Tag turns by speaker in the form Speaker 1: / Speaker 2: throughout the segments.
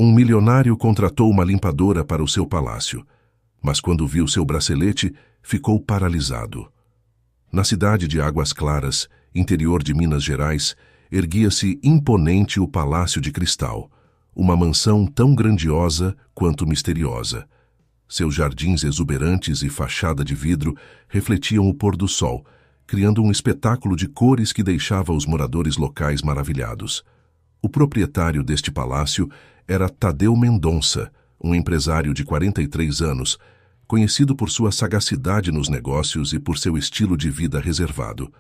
Speaker 1: Um milionário contratou uma limpadora para o seu palácio, mas quando viu seu bracelete, ficou paralisado. Na cidade de Águas Claras, interior de Minas Gerais, erguia-se imponente o Palácio de Cristal, uma mansão tão grandiosa quanto misteriosa. Seus jardins exuberantes e fachada de vidro refletiam o pôr do sol, criando um espetáculo de cores que deixava os moradores locais maravilhados. O proprietário deste palácio era Tadeu Mendonça, um empresário de 43 anos, conhecido por sua sagacidade nos negócios e por seu estilo de vida reservado.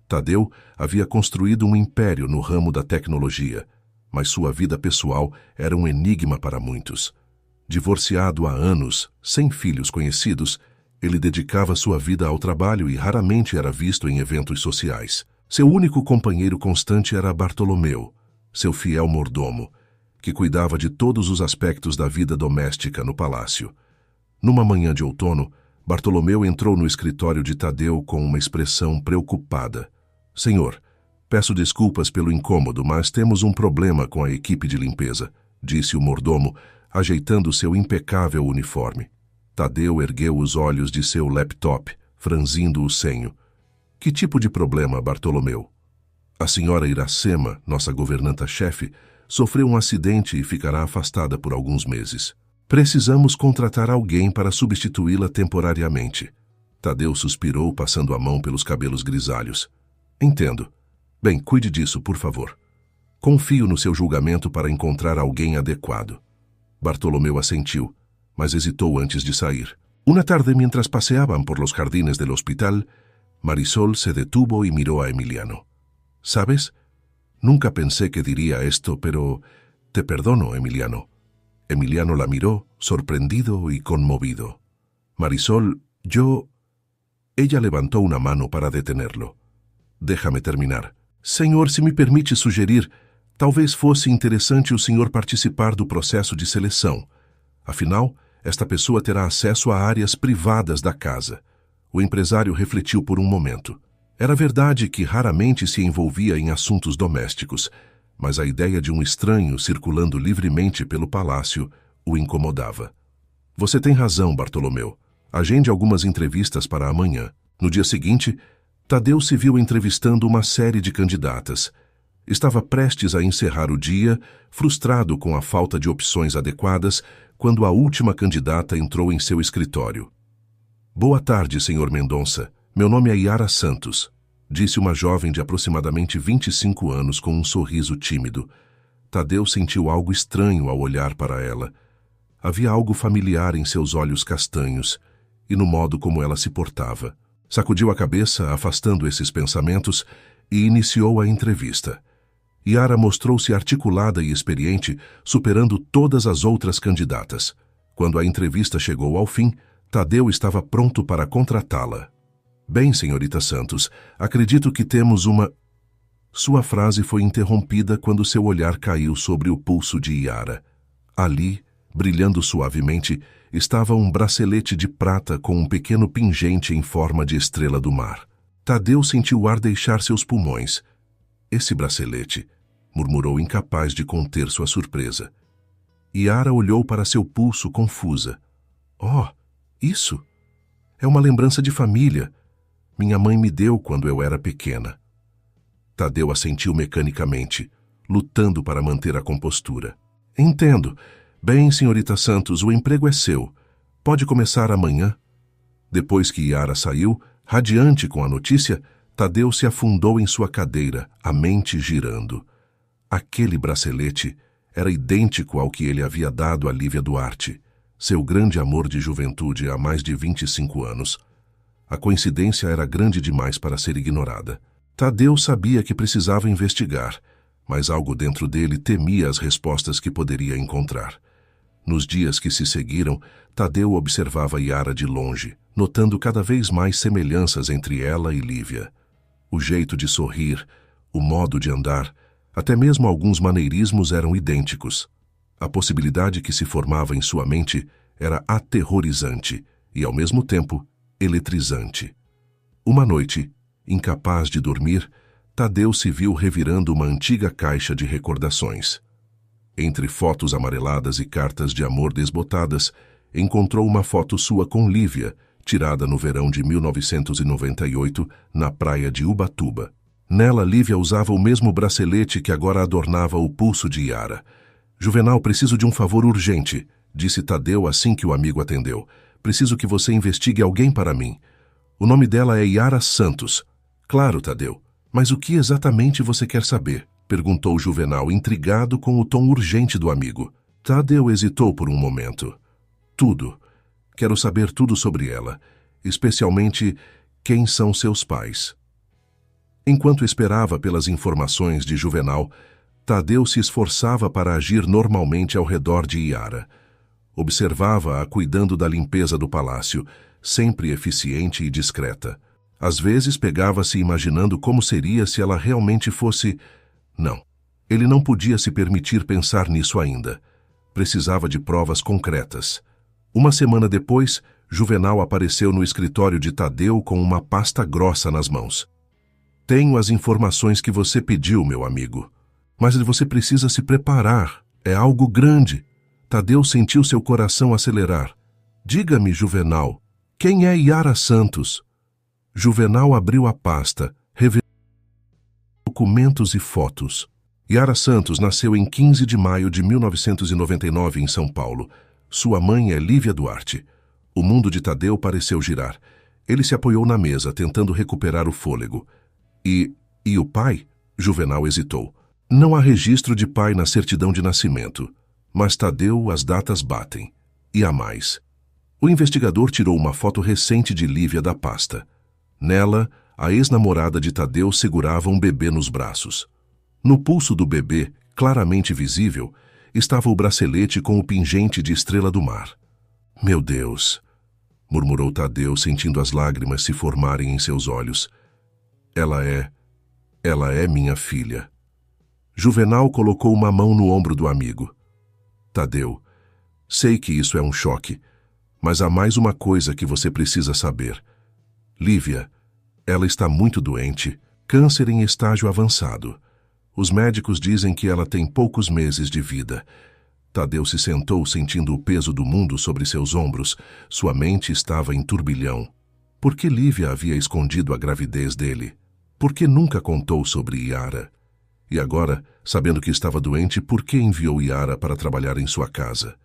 Speaker 1: Tadeu havia construído um império no ramo da tecnologia, mas sua vida pessoal era um enigma para muitos. Divorciado há anos, sem filhos conhecidos, ele dedicava sua vida ao trabalho e raramente era visto em eventos sociais. Seu único companheiro constante era Bartolomeu, seu fiel mordomo, que cuidava de todos os aspectos da vida doméstica no palácio. Numa manhã de outono, Bartolomeu entrou no escritório de Tadeu com uma expressão preocupada. "Senhor, peço desculpas pelo incômodo, mas temos um problema com a equipe de limpeza", disse o mordomo, ajeitando seu impecável uniforme. Tadeu ergueu os olhos de seu laptop, franzindo o senho. "Que tipo de problema, Bartolomeu?" "A senhora Iracema, nossa governanta-chefe, sofreu um acidente e ficará afastada por alguns meses. Precisamos contratar alguém para substituí-la temporariamente." Tadeu suspirou, passando a mão pelos cabelos grisalhos. "Entendo. Bem, cuide disso, por favor. Confio no seu julgamento para encontrar alguém adequado." Bartolomeu assentiu, mas hesitou antes de sair. Una tarde, mientras paseaban por los jardines del hospital, Marisol se detuvo y miró a Emiliano. "¿Sabes? Nunca pensé que diría esto, pero te perdono, Emiliano." Emiliano la miró, sorprendido y conmovido. "Marisol, yo..." Ella levantó una mano para detenerlo. "Déjame terminar. Senhor, se me permite sugerir, talvez fosse interessante o senhor participar do processo de seleção. Afinal, esta pessoa terá acesso a áreas privadas da casa." O empresário refletiu por um momento. Era verdade que raramente se envolvia em assuntos domésticos, mas a ideia de um estranho circulando livremente pelo palácio o incomodava. "Você tem razão, Bartolomeu. Agende algumas entrevistas para amanhã." No dia seguinte, Tadeu se viu entrevistando uma série de candidatas. Estava prestes a encerrar o dia, frustrado com a falta de opções adequadas, quando a última candidata entrou em seu escritório. "Boa tarde, senhor Mendonça. Meu nome é Yara Santos", disse uma jovem de aproximadamente 25 anos com um sorriso tímido. Tadeu sentiu algo estranho ao olhar para ela. Havia algo familiar em seus olhos castanhos e no modo como ela se portava. Sacudiu a cabeça, afastando esses pensamentos, e iniciou a entrevista. Yara mostrou-se articulada e experiente, superando todas as outras candidatas. Quando a entrevista chegou ao fim, Tadeu estava pronto para contratá-la. "Bem, senhorita Santos, acredito que temos uma..." Sua frase foi interrompida quando seu olhar caiu sobre o pulso de Yara. Ali, brilhando suavemente, estava um bracelete de prata com um pequeno pingente em forma de estrela do mar. Tadeu sentiu o ar deixar seus pulmões. "Esse bracelete", murmurou, incapaz de conter sua surpresa. Yara olhou para seu pulso confusa. "Oh, isso? É uma lembrança de família. Minha mãe me deu quando eu era pequena." Tadeu assentiu mecanicamente, lutando para manter a compostura. "Entendo. Bem, senhorita Santos, o emprego é seu. Pode começar amanhã." Depois que Yara saiu, radiante com a notícia, Tadeu se afundou em sua cadeira, a mente girando. Aquele bracelete era idêntico ao que ele havia dado a Lívia Duarte, seu grande amor de juventude há mais de 25 anos. A coincidência era grande demais para ser ignorada. Tadeu sabia que precisava investigar, mas algo dentro dele temia as respostas que poderia encontrar. Nos dias que se seguiram, Tadeu observava Yara de longe, notando cada vez mais semelhanças entre ela e Lívia. O jeito de sorrir, o modo de andar, até mesmo alguns maneirismos eram idênticos. A possibilidade que se formava em sua mente era aterrorizante e, ao mesmo tempo, eletrizante. Uma noite, incapaz de dormir, Tadeu se viu revirando uma antiga caixa de recordações. Entre fotos amareladas e cartas de amor desbotadas, encontrou uma foto sua com Lívia, tirada no verão de 1998, na praia de Ubatuba. Nela, Lívia usava o mesmo bracelete que agora adornava o pulso de Yara. Juvenal, preciso de um favor urgente, disse Tadeu assim que o amigo atendeu. Preciso que você investigue alguém para mim. O nome dela é Yara Santos. Claro, Tadeu. Mas o que exatamente você quer saber? Perguntou Juvenal, intrigado com o tom urgente do amigo. Tadeu hesitou por um momento. Tudo. Quero saber tudo sobre ela, especialmente quem são seus pais. Enquanto esperava pelas informações de Juvenal, Tadeu se esforçava para agir normalmente ao redor de Yara. Observava-a cuidando da limpeza do palácio, sempre eficiente e discreta. Às vezes pegava-se imaginando como seria se ela realmente fosse... Não, ele não podia se permitir pensar nisso ainda. Precisava de provas concretas. Uma semana depois, Juvenal apareceu no escritório de Tadeu com uma pasta grossa nas mãos. Tenho as informações que você pediu, meu amigo. Mas você precisa se preparar. É algo grande. Tadeu sentiu seu coração acelerar. Diga-me, Juvenal, quem é Yara Santos? Juvenal abriu a pasta, revelando documentos e fotos. Yara Santos nasceu em 15 de maio de 1999 em São Paulo. Sua mãe é Lívia Duarte. O mundo de Tadeu pareceu girar. Ele se apoiou na mesa, tentando recuperar o fôlego. E o pai? Juvenal hesitou. Não há registro de pai na certidão de nascimento. Mas Tadeu, as datas batem. E há mais. O investigador tirou uma foto recente de Lívia da pasta. Nela, a ex-namorada de Tadeu segurava um bebê nos braços. No pulso do bebê, claramente visível, estava o bracelete com o pingente de estrela do mar. Meu Deus! Murmurou Tadeu, sentindo as lágrimas se formarem em seus olhos. Ela é minha filha. Juvenal colocou uma mão no ombro do amigo. Tadeu, sei que isso é um choque, mas há mais uma coisa que você precisa saber. Lívia, ela está muito doente, câncer em estágio avançado. Os médicos dizem que ela tem poucos meses de vida. Tadeu se sentou sentindo o peso do mundo sobre seus ombros. Sua mente estava em turbilhão. Por que Lívia havia escondido a gravidez dele? Por que nunca contou sobre Yara? E agora, sabendo que estava doente, por que enviou Yara para trabalhar em sua casa?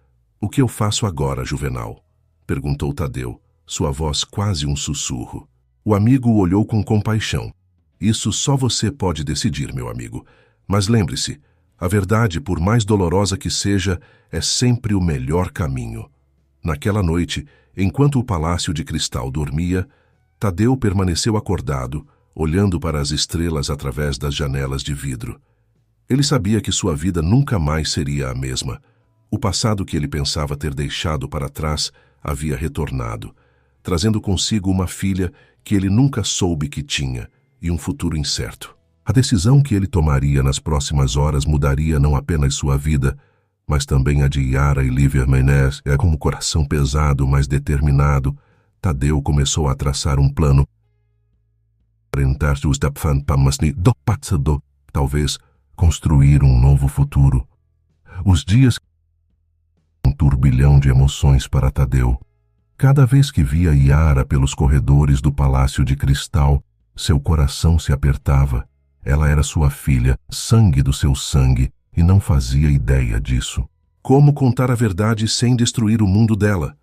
Speaker 1: O que eu faço agora, Juvenal? Perguntou Tadeu, sua voz quase um sussurro. O amigo o olhou com compaixão. Isso só você pode decidir, meu amigo. Mas lembre-se, a verdade, por mais dolorosa que seja, é sempre o melhor caminho. Naquela noite, enquanto o palácio de cristal dormia, Tadeu permaneceu acordado, olhando para as estrelas através das janelas de vidro. Ele sabia que sua vida nunca mais seria a mesma. O passado que ele pensava ter deixado para trás havia retornado, trazendo consigo uma filha que ele nunca soube que tinha e um futuro incerto. A decisão que ele tomaria nas próximas horas mudaria não apenas sua vida, mas também a de Yara e Lívia Menezes. Com o coração pesado, mas determinado, Tadeu começou a traçar um plano. Talvez construir um novo futuro. Os dias... Um turbilhão de emoções para Tadeu. Cada vez que via Yara pelos corredores do Palácio de Cristal, seu coração se apertava. Ela era sua filha, sangue do seu sangue, e não fazia ideia disso. Como contar a verdade sem destruir o mundo dela?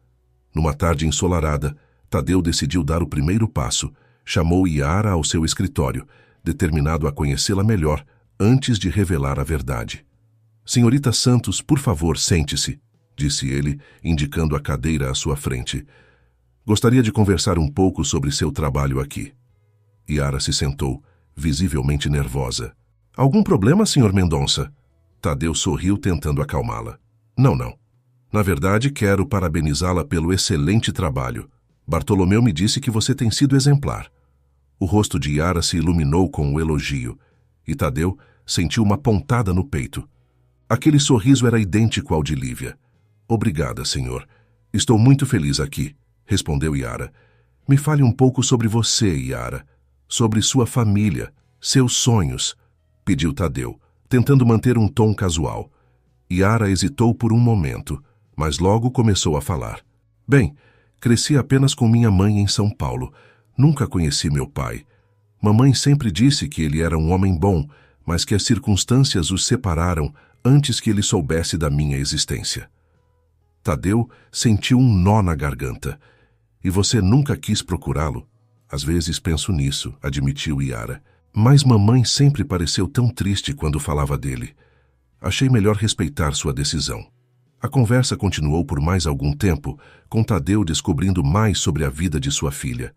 Speaker 1: Numa tarde ensolarada, Tadeu decidiu dar o primeiro passo. Chamou Yara ao seu escritório, determinado a conhecê-la melhor antes de revelar a verdade. Senhorita Santos, por favor, sente-se, disse ele, indicando a cadeira à sua frente. Gostaria de conversar um pouco sobre seu trabalho aqui. Yara se sentou, visivelmente nervosa. Algum problema, Sr. Mendonça? Tadeu sorriu, tentando acalmá-la. Não. Na verdade, quero parabenizá-la pelo excelente trabalho. Bartolomeu me disse que você tem sido exemplar. O rosto de Yara se iluminou com o elogio, e Tadeu sentiu uma pontada no peito. Aquele sorriso era idêntico ao de Lívia. Obrigada, senhor. Estou muito feliz aqui, respondeu Yara. Me fale um pouco sobre você, Yara. Sobre sua família, seus sonhos, pediu Tadeu, tentando manter um tom casual. Yara hesitou por um momento, mas logo começou a falar. Bem, cresci apenas com minha mãe em São Paulo. Nunca conheci meu pai. Mamãe sempre disse que ele era um homem bom, mas que as circunstâncias os separaram antes que ele soubesse da minha existência. Tadeu sentiu um nó na garganta. E você nunca quis procurá-lo? Às vezes penso nisso, admitiu Yara. Mas mamãe sempre pareceu tão triste quando falava dele. Achei melhor respeitar sua decisão. A conversa continuou por mais algum tempo, com Tadeu descobrindo mais sobre a vida de sua filha.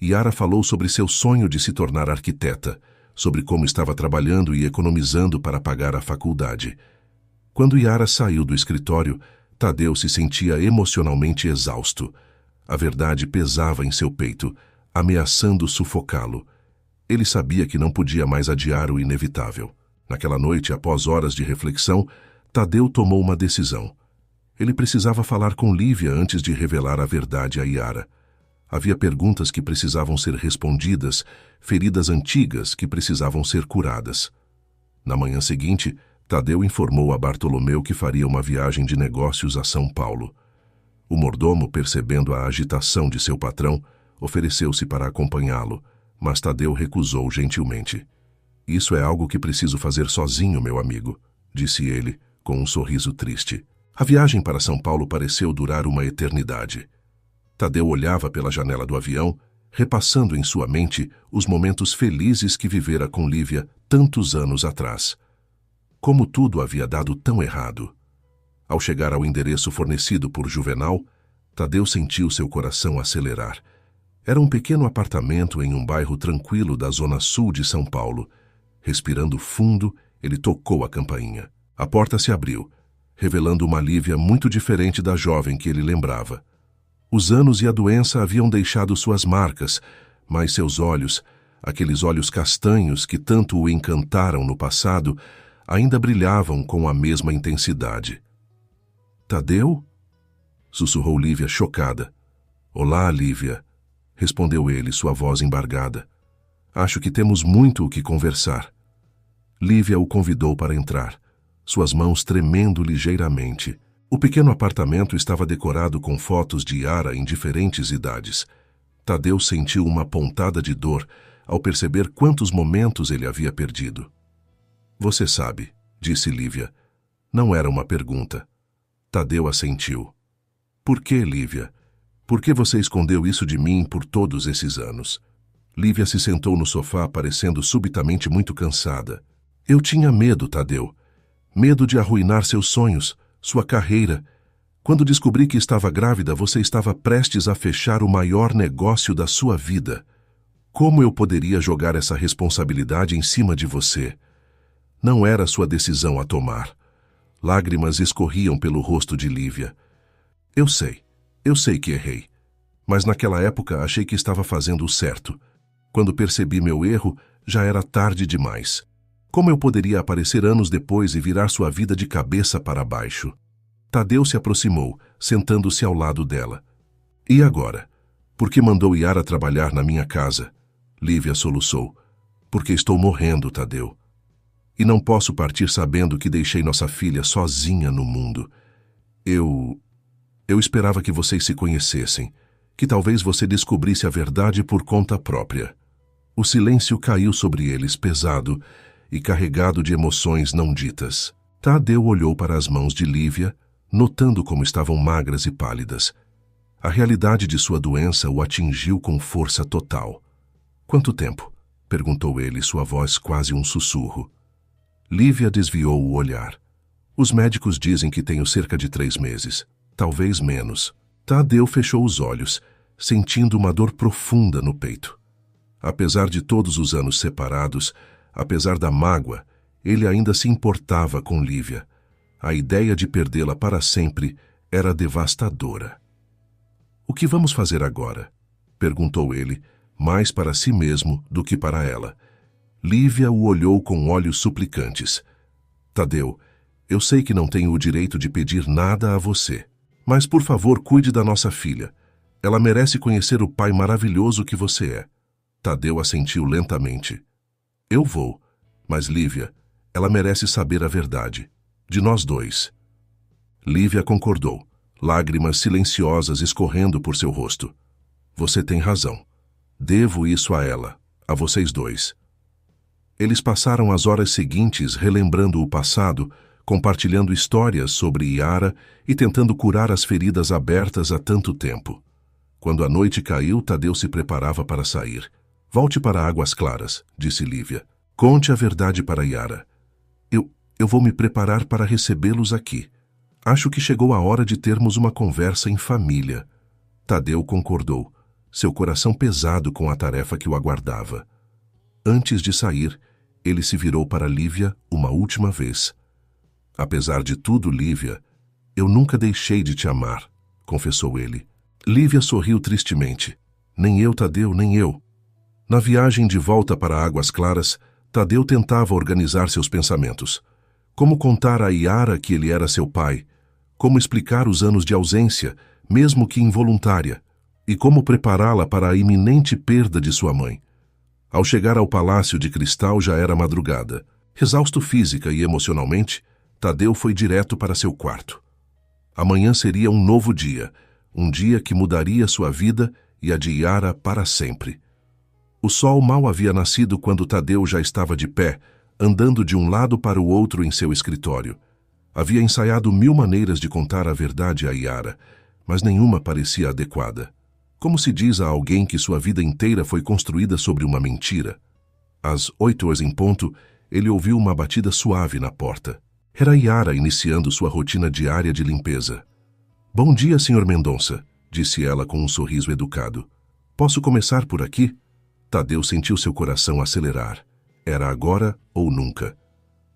Speaker 1: Yara falou sobre seu sonho de se tornar arquiteta, sobre como estava trabalhando e economizando para pagar a faculdade. Quando Yara saiu do escritório, Tadeu se sentia emocionalmente exausto. A verdade pesava em seu peito, ameaçando sufocá-lo. Ele sabia que não podia mais adiar o inevitável. Naquela noite, após horas de reflexão, Tadeu tomou uma decisão. Ele precisava falar com Lívia antes de revelar a verdade a Yara. Havia perguntas que precisavam ser respondidas, feridas antigas que precisavam ser curadas. Na manhã seguinte, Tadeu informou a Bartolomeu que faria uma viagem de negócios a São Paulo. O mordomo, percebendo a agitação de seu patrão, ofereceu-se para acompanhá-lo, mas Tadeu recusou gentilmente. Isso é algo que preciso fazer sozinho, meu amigo, disse ele, com um sorriso triste. A viagem para São Paulo pareceu durar uma eternidade. Tadeu olhava pela janela do avião, repassando em sua mente os momentos felizes que vivera com Lívia tantos anos atrás. Como tudo havia dado tão errado. Ao chegar ao endereço fornecido por Juvenal, Tadeu sentiu seu coração acelerar. Era um pequeno apartamento em um bairro tranquilo da zona sul de São Paulo. Respirando fundo, ele tocou a campainha. A porta se abriu, revelando uma Lívia muito diferente da jovem que ele lembrava. Os anos e a doença haviam deixado suas marcas, mas seus olhos, aqueles olhos castanhos que tanto o encantaram no passado, ainda brilhavam com a mesma intensidade. Tadeu? Sussurrou Lívia chocada. Olá, Lívia, respondeu ele, sua voz embargada. Acho que temos muito o que conversar. Lívia o convidou para entrar, suas mãos tremendo ligeiramente. O pequeno apartamento estava decorado com fotos de Yara em diferentes idades. Tadeu sentiu uma pontada de dor ao perceber quantos momentos ele havia perdido. Você sabe, disse Lívia. Não era uma pergunta. Tadeu assentiu. Por que, Lívia? Por que você escondeu isso de mim por todos esses anos? Lívia se sentou no sofá, parecendo subitamente muito cansada. Eu tinha medo, Tadeu. Medo de arruinar seus sonhos, sua carreira. Quando descobri que estava grávida, você estava prestes a fechar o maior negócio da sua vida. Como eu poderia jogar essa responsabilidade em cima de você? Não era sua decisão a tomar. Lágrimas escorriam pelo rosto de Lívia. Eu sei que errei. Mas naquela época achei que estava fazendo o certo. Quando percebi meu erro, já era tarde demais. Como eu poderia aparecer anos depois e virar sua vida de cabeça para baixo? Tadeu se aproximou, sentando-se ao lado dela. E agora? Por que mandou Yara trabalhar na minha casa? Lívia soluçou. Porque estou morrendo, Tadeu. E não posso partir sabendo que deixei nossa filha sozinha no mundo. Eu esperava que vocês se conhecessem, que talvez você descobrisse a verdade por conta própria. O silêncio caiu sobre eles pesado e carregado de emoções não ditas. Tadeu olhou para as mãos de Lívia, notando como estavam magras e pálidas. A realidade de sua doença o atingiu com força total. Quanto tempo? Perguntou ele, sua voz quase um sussurro. Lívia desviou o olhar. Os médicos dizem que tenho cerca de 3 meses. Talvez menos. Tadeu fechou os olhos, sentindo uma dor profunda no peito. Apesar de todos os anos separados, apesar da mágoa, ele ainda se importava com Lívia. A ideia de perdê-la para sempre era devastadora. O que vamos fazer agora? Perguntou ele, mais para si mesmo do que para ela. Lívia o olhou com olhos suplicantes. Tadeu, eu sei que não tenho o direito de pedir nada a você. Mas, por favor, cuide da nossa filha. Ela merece conhecer o pai maravilhoso que você é. Tadeu assentiu lentamente. Eu vou, mas Lívia, ela merece saber a verdade. De nós dois. Lívia concordou, lágrimas silenciosas escorrendo por seu rosto. Você tem razão. Devo isso a ela, a vocês dois. Eles passaram as horas seguintes relembrando o passado, compartilhando histórias sobre Yara e tentando curar as feridas abertas há tanto tempo. Quando a noite caiu, Tadeu se preparava para sair. Volte para Águas Claras, disse Lívia. Conte a verdade para Yara. Eu vou me preparar para recebê-los aqui. Acho que chegou a hora de termos uma conversa em família. Tadeu concordou, seu coração pesado com a tarefa que o aguardava. Antes de sair, ele se virou para Lívia uma última vez. Apesar de tudo, Lívia, eu nunca deixei de te amar, confessou ele. Lívia sorriu tristemente. Nem eu, Tadeu, nem eu. Na viagem de volta para Águas Claras, Tadeu tentava organizar seus pensamentos. Como contar a Yara que ele era seu pai? Como explicar os anos de ausência, mesmo que involuntária? E como prepará-la para a iminente perda de sua mãe? Ao chegar ao Palácio de Cristal já era madrugada. Exausto física e emocionalmente, Tadeu foi direto para seu quarto. Amanhã seria um novo dia, um dia que mudaria sua vida e a de Yara para sempre. O sol mal havia nascido quando Tadeu já estava de pé, andando de um lado para o outro em seu escritório. Havia ensaiado 1000 maneiras de contar a verdade a Yara, mas nenhuma parecia adequada. Como se diz a alguém que sua vida inteira foi construída sobre uma mentira? Às 8h em ponto, ele ouviu uma batida suave na porta. Era Yara iniciando sua rotina diária de limpeza. Bom dia, Sr. Mendonça, disse ela com um sorriso educado. Posso começar por aqui? Tadeu sentiu seu coração acelerar. Era agora ou nunca.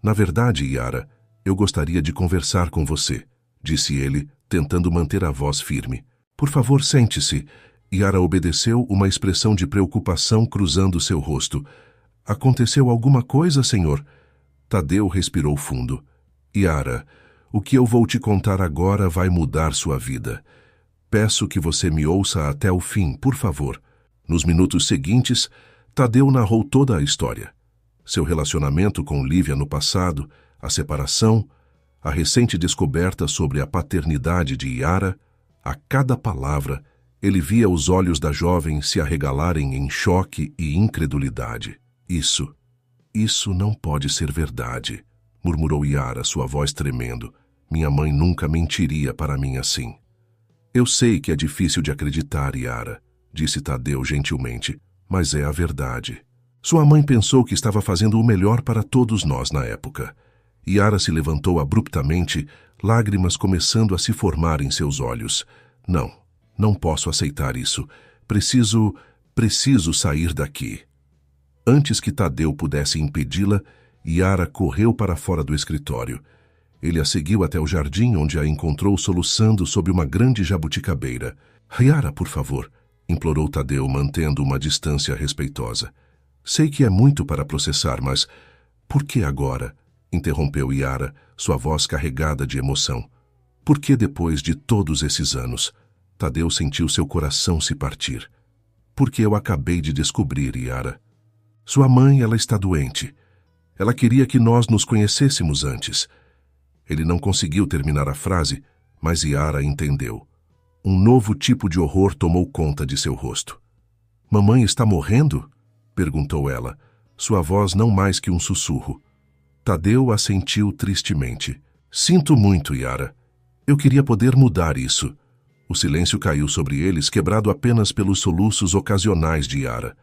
Speaker 1: Na verdade, Yara, eu gostaria de conversar com você, disse ele, tentando manter a voz firme. Por favor, sente-se. Yara obedeceu, uma expressão de preocupação cruzando seu rosto. Aconteceu alguma coisa, senhor? Tadeu respirou fundo. Yara, o que eu vou te contar agora vai mudar sua vida. Peço que você me ouça até o fim, por favor. Nos minutos seguintes, Tadeu narrou toda a história. Seu relacionamento com Lívia no passado, a separação, a recente descoberta sobre a paternidade de Yara. A cada palavra, ele via os olhos da jovem se arregalarem em choque e incredulidade. Isso não pode ser verdade, murmurou Yara, sua voz tremendo. Minha mãe nunca mentiria para mim assim. Eu sei que é difícil de acreditar, Yara, disse Tadeu gentilmente, mas é a verdade. Sua mãe pensou que estava fazendo o melhor para todos nós na época. Yara se levantou abruptamente, lágrimas começando a se formar em seus olhos. Não posso aceitar isso. Preciso sair daqui. Antes que Tadeu pudesse impedi-la, Yara correu para fora do escritório. Ele a seguiu até o jardim, onde a encontrou soluçando sob uma grande jabuticabeira. Yara, por favor, implorou Tadeu, mantendo uma distância respeitosa. Sei que é muito para processar, mas... Por que agora? Interrompeu Yara, sua voz carregada de emoção. Por que depois de todos esses anos? Tadeu sentiu seu coração se partir. Porque eu acabei de descobrir, Yara. Sua mãe, ela está doente. Ela queria que nós nos conhecêssemos antes. Ele não conseguiu terminar a frase, mas Yara entendeu. Um novo tipo de horror tomou conta de seu rosto. Mamãe está morrendo? Perguntou ela, sua voz não mais que um sussurro. Tadeu assentiu tristemente. Sinto muito, Yara. Eu queria poder mudar isso. O silêncio caiu sobre eles, quebrado apenas pelos soluços ocasionais de Yara.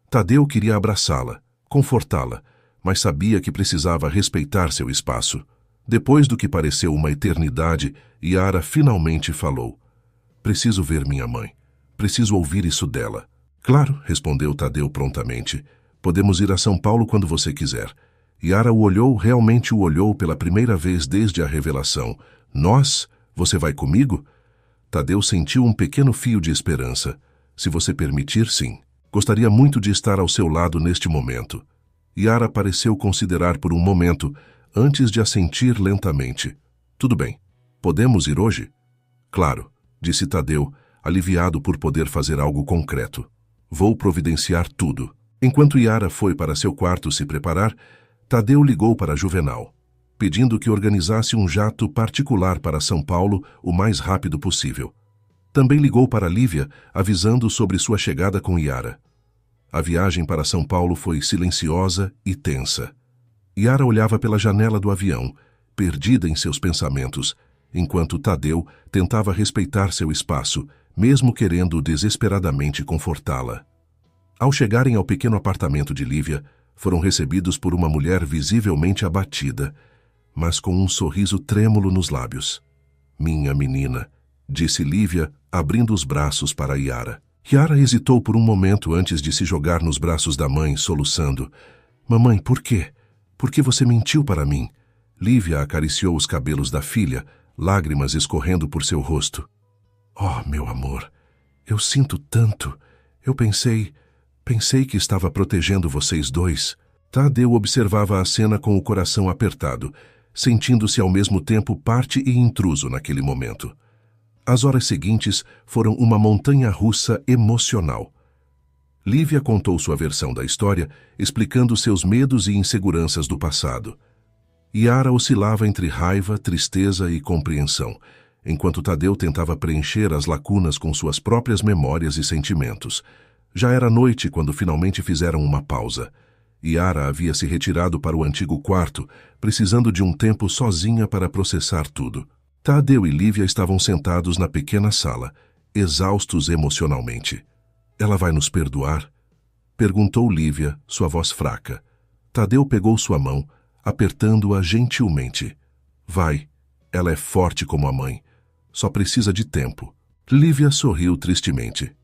Speaker 1: Tadeu queria abraçá-la, confortá-la, mas sabia que precisava respeitar seu espaço. Depois do que pareceu uma eternidade, Yara finalmente falou. Preciso ver minha mãe. Preciso ouvir isso dela. Claro, respondeu Tadeu prontamente. Podemos ir a São Paulo quando você quiser. Yara realmente o olhou pela primeira vez desde a revelação. Nós? Você vai comigo? Tadeu sentiu um pequeno fio de esperança. Se você permitir, sim. Gostaria muito de estar ao seu lado neste momento. Yara pareceu considerar por um momento, antes de assentir lentamente. Tudo bem. Podemos ir hoje? Claro, disse Tadeu, aliviado por poder fazer algo concreto. Vou providenciar tudo. Enquanto Yara foi para seu quarto se preparar, Tadeu ligou para Juvenal. pedindo que organizasse um jato particular para São Paulo o mais rápido possível. Também ligou para Lívia, avisando sobre sua chegada com Yara. A viagem para São Paulo foi silenciosa e tensa. Yara olhava pela janela do avião, perdida em seus pensamentos, enquanto Tadeu tentava respeitar seu espaço, mesmo querendo desesperadamente confortá-la. Ao chegarem ao pequeno apartamento de Lívia, foram recebidos por uma mulher visivelmente abatida, mas com um sorriso trêmulo nos lábios. "Minha menina", disse Lívia, abrindo os braços para Yara. Yara hesitou por um momento antes de se jogar nos braços da mãe, soluçando. "Mamãe, por quê? Por que você mentiu para mim?" Lívia acariciou os cabelos da filha, lágrimas escorrendo por seu rosto. "Oh, meu amor, eu sinto tanto. Eu pensei que estava protegendo vocês dois." Tadeu observava a cena com o coração apertado, sentindo-se ao mesmo tempo parte e intruso naquele momento. As horas seguintes foram uma montanha-russa emocional. Lívia contou sua versão da história, explicando seus medos e inseguranças do passado. Yara oscilava entre raiva, tristeza e compreensão, enquanto Tadeu tentava preencher as lacunas com suas próprias memórias e sentimentos. Já era noite quando finalmente fizeram uma pausa. Yara havia se retirado para o antigo quarto, precisando de um tempo sozinha para processar tudo. Tadeu e Lívia estavam sentados na pequena sala, exaustos emocionalmente. "Ela vai nos perdoar?" perguntou Lívia, sua voz fraca. Tadeu pegou sua mão, apertando-a gentilmente. "Vai, ela é forte como a mãe. Só precisa de tempo." Lívia sorriu tristemente.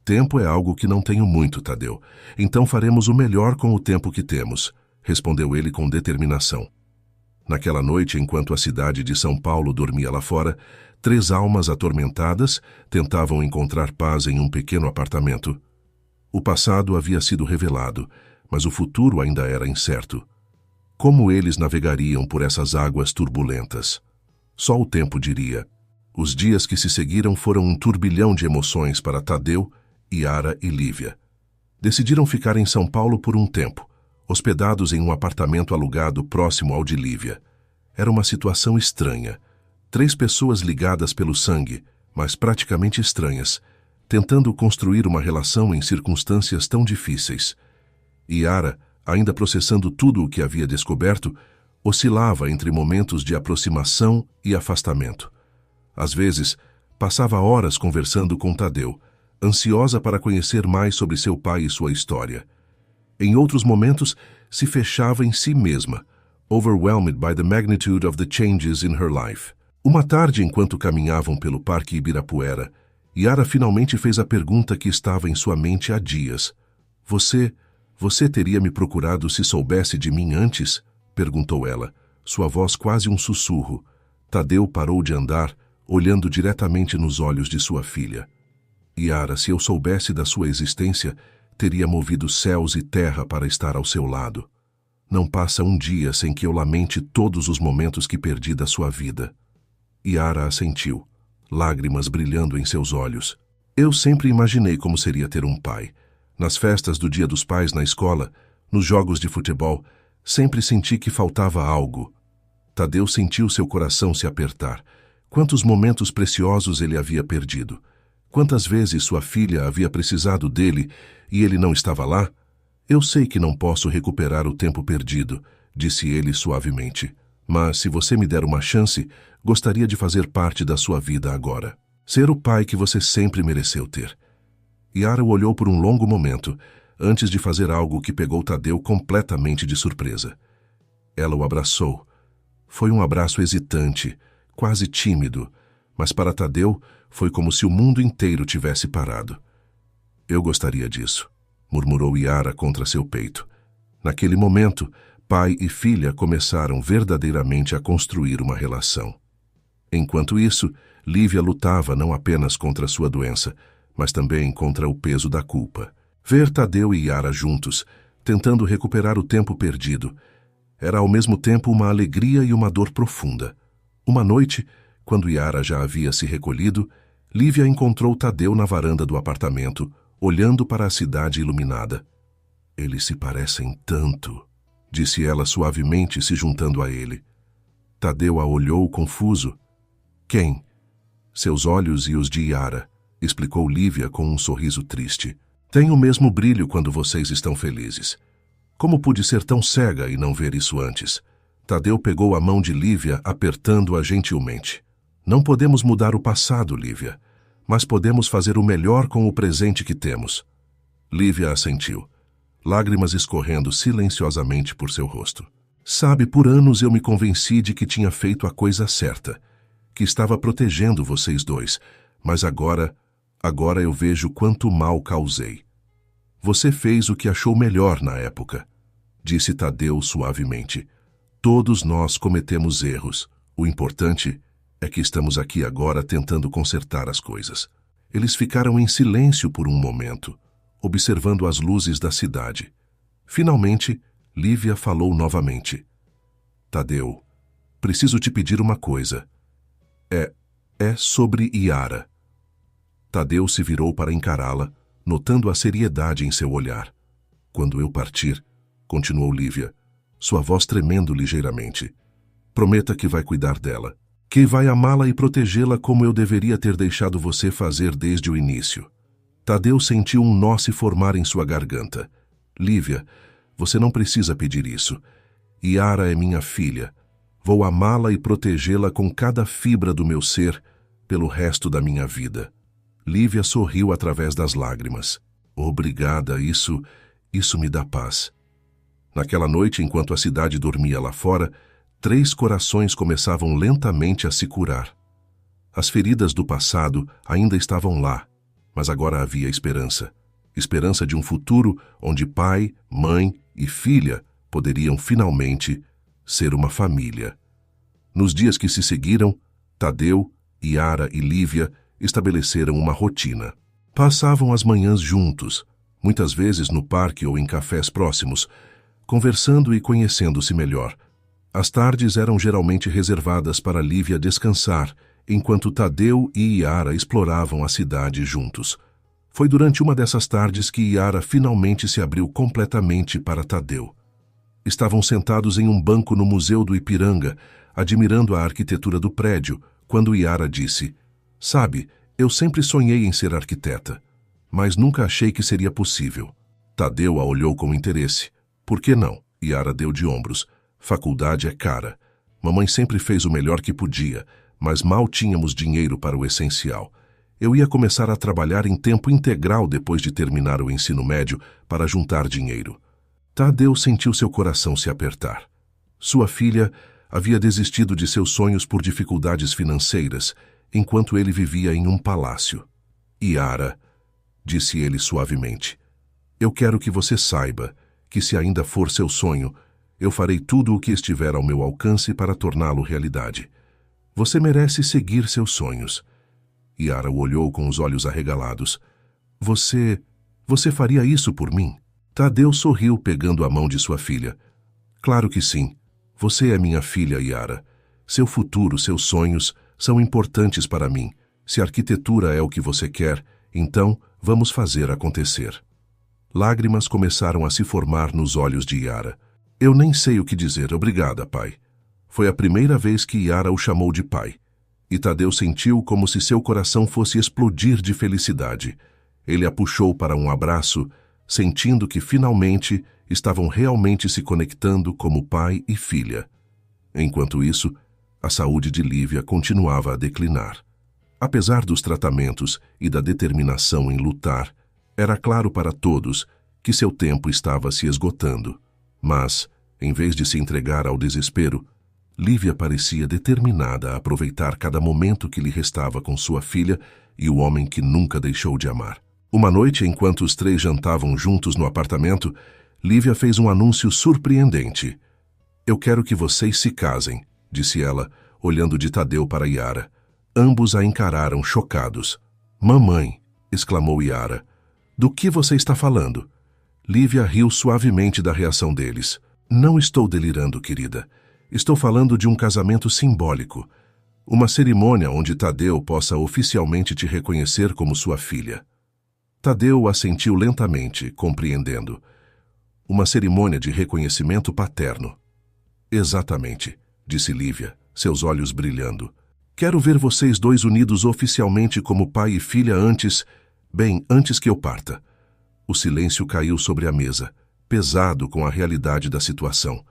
Speaker 1: "Tempo é algo que não tenho muito, Tadeu. Então faremos o melhor com o tempo que temos", respondeu ele com determinação. Naquela noite, enquanto a cidade de São Paulo dormia lá fora, 3 almas atormentadas tentavam encontrar paz em um pequeno apartamento. O passado havia sido revelado, mas o futuro ainda era incerto. Como eles navegariam por essas águas turbulentas? Só o tempo diria. Os dias que se seguiram foram um turbilhão de emoções para Tadeu, Yara e Lívia. Decidiram ficar em São Paulo por um tempo, hospedados em um apartamento alugado próximo ao de Lívia. Era uma situação estranha. 3 pessoas ligadas pelo sangue, mas praticamente estranhas, tentando construir uma relação em circunstâncias tão difíceis. Yara, ainda processando tudo o que havia descoberto, oscilava entre momentos de aproximação e afastamento. Às vezes, passava horas conversando com Tadeu, ansiosa para conhecer mais sobre seu pai e sua história. Em outros momentos, se fechava em si mesma, overwhelmed by the magnitude of the changes in her life. Uma tarde, enquanto caminhavam pelo Parque Ibirapuera, Yara finalmente fez a pergunta que estava em sua mente há dias. Você teria me procurado se soubesse de mim antes?" perguntou ela, sua voz quase um sussurro. Tadeu parou de andar, olhando diretamente nos olhos de sua filha. "Yara, se eu soubesse da sua existência, teria movido céus e terra para estar ao seu lado. Não passa um dia sem que eu lamente todos os momentos que perdi da sua vida." Yara assentiu, lágrimas brilhando em seus olhos. "Eu sempre imaginei como seria ter um pai. Nas festas do Dia dos Pais na escola, nos jogos de futebol, sempre senti que faltava algo." Tadeu sentiu seu coração se apertar. Quantos momentos preciosos ele havia perdido. Quantas vezes sua filha havia precisado dele e ele não estava lá? "Eu sei que não posso recuperar o tempo perdido", disse ele suavemente. "Mas se você me der uma chance, gostaria de fazer parte da sua vida agora. Ser o pai que você sempre mereceu ter." Yara o olhou por um longo momento, antes de fazer algo que pegou Tadeu completamente de surpresa. Ela o abraçou. Foi um abraço hesitante, quase tímido, mas para Tadeu foi como se o mundo inteiro tivesse parado. "Eu gostaria disso", murmurou Yara contra seu peito. Naquele momento, pai e filha começaram verdadeiramente a construir uma relação. Enquanto isso, Lívia lutava não apenas contra sua doença, mas também contra o peso da culpa. Ver Tadeu e Yara juntos, tentando recuperar o tempo perdido, era ao mesmo tempo uma alegria e uma dor profunda. Uma noite, quando Yara já havia se recolhido, Lívia encontrou Tadeu na varanda do apartamento, olhando para a cidade iluminada. "Eles se parecem tanto", disse ela suavemente, se juntando a ele. Tadeu a olhou confuso. Quem? Seus olhos e os de Yara, explicou Lívia com um sorriso triste. Tem o mesmo brilho quando vocês estão felizes. Como pude ser tão cega e não ver isso antes? Tadeu pegou a mão de Lívia, apertando-a gentilmente. Não podemos mudar o passado, Lívia, mas podemos fazer o melhor com o presente que temos. Lívia assentiu, lágrimas escorrendo silenciosamente por seu rosto. Sabe, por anos eu me convenci de que tinha feito a coisa certa, que estava protegendo vocês dois, mas agora eu vejo quanto mal causei. Você fez o que achou melhor na época, disse Tadeu suavemente. Todos nós cometemos erros. O importante é que estamos aqui agora tentando consertar as coisas. Eles ficaram em silêncio por um momento, observando as luzes da cidade. Finalmente, Lívia falou novamente. Tadeu, preciso te pedir uma coisa. É sobre Yara. Tadeu se virou para encará-la, notando a seriedade em seu olhar. Quando eu partir, continuou Lívia, sua voz tremendo ligeiramente, prometa que vai cuidar dela, que vai amá-la e protegê-la como eu deveria ter deixado você fazer desde o início. Tadeu sentiu um nó se formar em sua garganta. Lívia, você não precisa pedir isso. Yara é minha filha. Vou amá-la e protegê-la com cada fibra do meu ser pelo resto da minha vida. Lívia sorriu através das lágrimas. Obrigada, isso me dá paz. Naquela noite, enquanto a cidade dormia lá fora, 3 corações começavam lentamente a se curar. As feridas do passado ainda estavam lá, mas agora havia esperança. Esperança de um futuro onde pai, mãe e filha poderiam finalmente ser uma família. Nos dias que se seguiram, Tadeu, Yara e Lívia estabeleceram uma rotina. Passavam as manhãs juntos, muitas vezes no parque ou em cafés próximos, conversando e conhecendo-se melhor. As tardes eram geralmente reservadas para Lívia descansar, enquanto Tadeu e Yara exploravam a cidade juntos. Foi durante uma dessas tardes que Yara finalmente se abriu completamente para Tadeu. Estavam sentados em um banco no Museu do Ipiranga, admirando a arquitetura do prédio, quando Yara disse: Sabe, eu sempre sonhei em ser arquiteta, mas nunca achei que seria possível. Tadeu a olhou com interesse. Por que não? Yara deu de ombros. Faculdade é cara. Mamãe sempre fez o melhor que podia, mas mal tínhamos dinheiro para o essencial. Eu ia começar a trabalhar em tempo integral depois de terminar o ensino médio para juntar dinheiro. Tadeu sentiu seu coração se apertar. Sua filha havia desistido de seus sonhos por dificuldades financeiras, enquanto ele vivia em um palácio. Yara, disse ele suavemente, eu quero que você saiba que, se ainda for seu sonho, eu farei tudo o que estiver ao meu alcance para torná-lo realidade. Você merece seguir seus sonhos. Yara o olhou com os olhos arregalados. Você faria isso por mim? Tadeu sorriu pegando a mão de sua filha. Claro que sim. Você é minha filha, Yara. Seu futuro, seus sonhos são importantes para mim. Se arquitetura é o que você quer, então vamos fazer acontecer. Lágrimas começaram a se formar nos olhos de Yara. Eu nem sei o que dizer. Obrigada, pai. Foi a primeira vez que Yara o chamou de pai. E Tadeu sentiu como se seu coração fosse explodir de felicidade. Ele a puxou para um abraço, sentindo que finalmente estavam realmente se conectando como pai e filha. Enquanto isso, a saúde de Lívia continuava a declinar. Apesar dos tratamentos e da determinação em lutar, era claro para todos que seu tempo estava se esgotando. Mas, em vez de se entregar ao desespero, Lívia parecia determinada a aproveitar cada momento que lhe restava com sua filha e o homem que nunca deixou de amar. Uma noite, enquanto os 3 jantavam juntos no apartamento, Lívia fez um anúncio surpreendente. Eu quero que vocês se casem, disse ela, olhando de Tadeu para Yara. Ambos a encararam chocados. Mamãe, exclamou Yara, do que você está falando? Lívia riu suavemente da reação deles. Não estou delirando, querida. Estou falando de um casamento simbólico. Uma cerimônia onde Tadeu possa oficialmente te reconhecer como sua filha. Tadeu assentiu lentamente, compreendendo. Uma cerimônia de reconhecimento paterno. Exatamente, disse Lívia, seus olhos brilhando. Quero ver vocês dois unidos oficialmente como pai e filha antes que eu parta. O silêncio caiu sobre a mesa, pesado com a realidade da situação.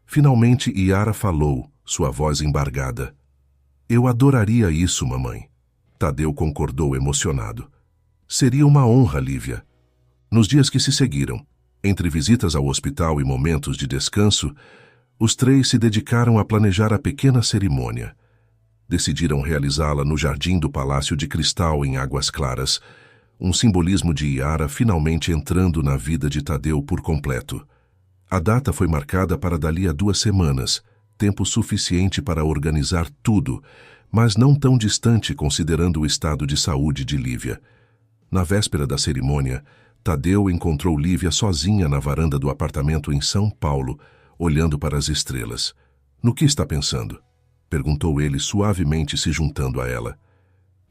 Speaker 1: Finalmente Yara falou, sua voz embargada. Eu adoraria isso, mamãe. Tadeu concordou emocionado. Seria uma honra, Lívia. Nos dias que se seguiram, entre visitas ao hospital e momentos de descanso, os três se dedicaram a planejar a pequena cerimônia. Decidiram realizá-la no jardim do Palácio de Cristal em Águas Claras, um simbolismo de Yara finalmente entrando na vida de Tadeu por completo. A data foi marcada para dali a 2 semanas, tempo suficiente para organizar tudo, mas não tão distante considerando o estado de saúde de Lívia. Na véspera da cerimônia, Tadeu encontrou Lívia sozinha na varanda do apartamento em São Paulo, olhando para as estrelas. No que está pensando? Perguntou ele suavemente, se juntando a ela.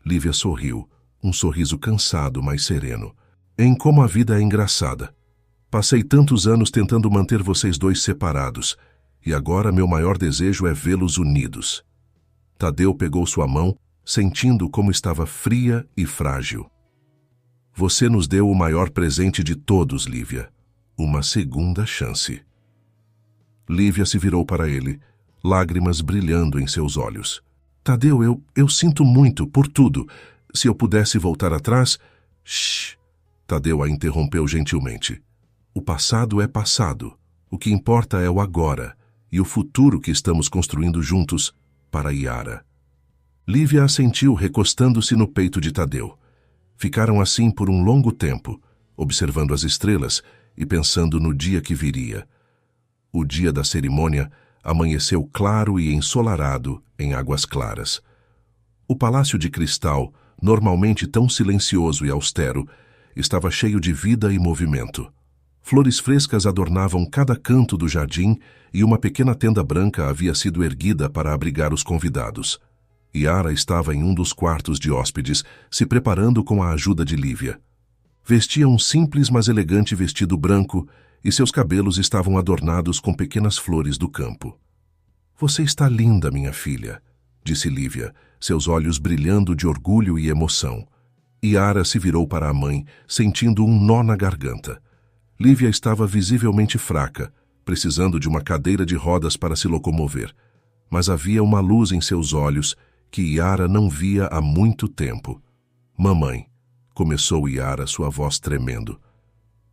Speaker 1: Lívia sorriu, um sorriso cansado, mas sereno. Em como a vida é engraçada. Passei tantos anos tentando manter vocês dois separados, e agora meu maior desejo é vê-los unidos. Tadeu pegou sua mão, sentindo como estava fria e frágil. Você nos deu o maior presente de todos, Lívia. Uma segunda chance. Lívia se virou para ele, lágrimas brilhando em seus olhos. Tadeu, eu sinto muito por tudo. Se eu pudesse voltar atrás... Shhh! Tadeu a interrompeu gentilmente. O passado é passado. O que importa é o agora e o futuro que estamos construindo juntos para Yara. Lívia assentiu, recostando-se no peito de Tadeu. Ficaram assim por um longo tempo, observando as estrelas e pensando no dia que viria. O dia da cerimônia amanheceu claro e ensolarado em Águas Claras. O Palácio de Cristal, normalmente tão silencioso e austero, estava cheio de vida e movimento. Flores frescas adornavam cada canto do jardim e uma pequena tenda branca havia sido erguida para abrigar os convidados. Yara estava em um dos quartos de hóspedes, se preparando com a ajuda de Lívia. Vestia um simples mas elegante vestido branco e seus cabelos estavam adornados com pequenas flores do campo. Você está linda, minha filha, disse Lívia, seus olhos brilhando de orgulho e emoção. Yara se virou para a mãe, sentindo um nó na garganta. Lívia estava visivelmente fraca, precisando de uma cadeira de rodas para se locomover, mas havia uma luz em seus olhos que Yara não via há muito tempo. Mamãe, começou Yara, sua voz tremendo.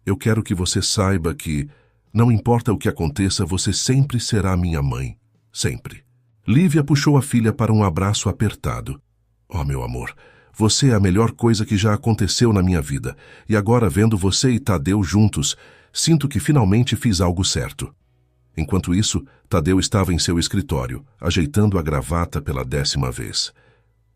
Speaker 1: Eu quero que você saiba que, não importa o que aconteça, você sempre será minha mãe. Sempre. Lívia puxou a filha para um abraço apertado. Oh, meu amor, você é a melhor coisa que já aconteceu na minha vida, e agora vendo você e Tadeu juntos, sinto que finalmente fiz algo certo. Enquanto isso, Tadeu estava em seu escritório, ajeitando a gravata pela 10ª vez.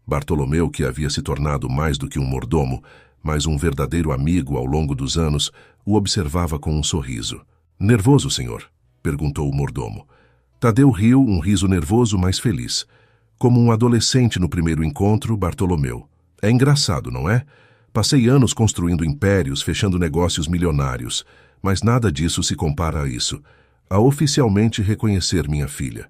Speaker 1: Bartolomeu, que havia se tornado mais do que um mordomo, mas um verdadeiro amigo ao longo dos anos, o observava com um sorriso. Nervoso, senhor? Perguntou o mordomo. Tadeu riu, um riso nervoso, mas feliz. Como um adolescente no primeiro encontro, Bartolomeu. É engraçado, não é? Passei anos construindo impérios, fechando negócios milionários, mas nada disso se compara a isso. A oficialmente reconhecer minha filha.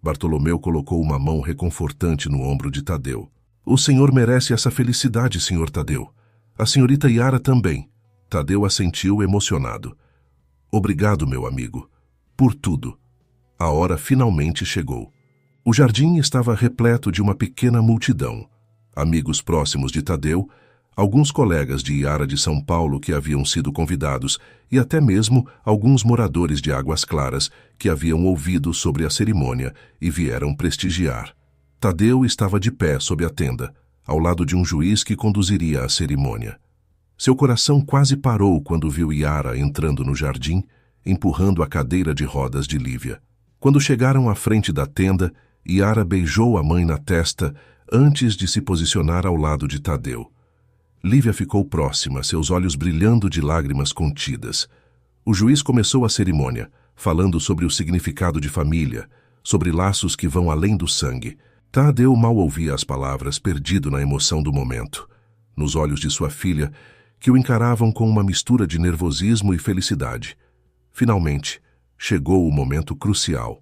Speaker 1: Bartolomeu colocou uma mão reconfortante no ombro de Tadeu. O senhor merece essa felicidade, senhor Tadeu. A senhorita Yara também. Tadeu assentiu emocionado. Obrigado, meu amigo. Por tudo. A hora finalmente chegou. O jardim estava repleto de uma pequena multidão. Amigos próximos de Tadeu, alguns colegas de Yara de São Paulo que haviam sido convidados e até mesmo alguns moradores de Águas Claras que haviam ouvido sobre a cerimônia e vieram prestigiar. Tadeu estava de pé sob a tenda, ao lado de um juiz que conduziria a cerimônia. Seu coração quase parou quando viu Yara entrando no jardim, empurrando a cadeira de rodas de Lívia. Quando chegaram à frente da tenda, Yara beijou a mãe na testa antes de se posicionar ao lado de Tadeu. Lívia ficou próxima, seus olhos brilhando de lágrimas contidas. O juiz começou a cerimônia, falando sobre o significado de família, sobre laços que vão além do sangue. Tadeu mal ouvia as palavras, perdido na emoção do momento. Nos olhos de sua filha, que o encaravam com uma mistura de nervosismo e felicidade. Finalmente, chegou o momento crucial.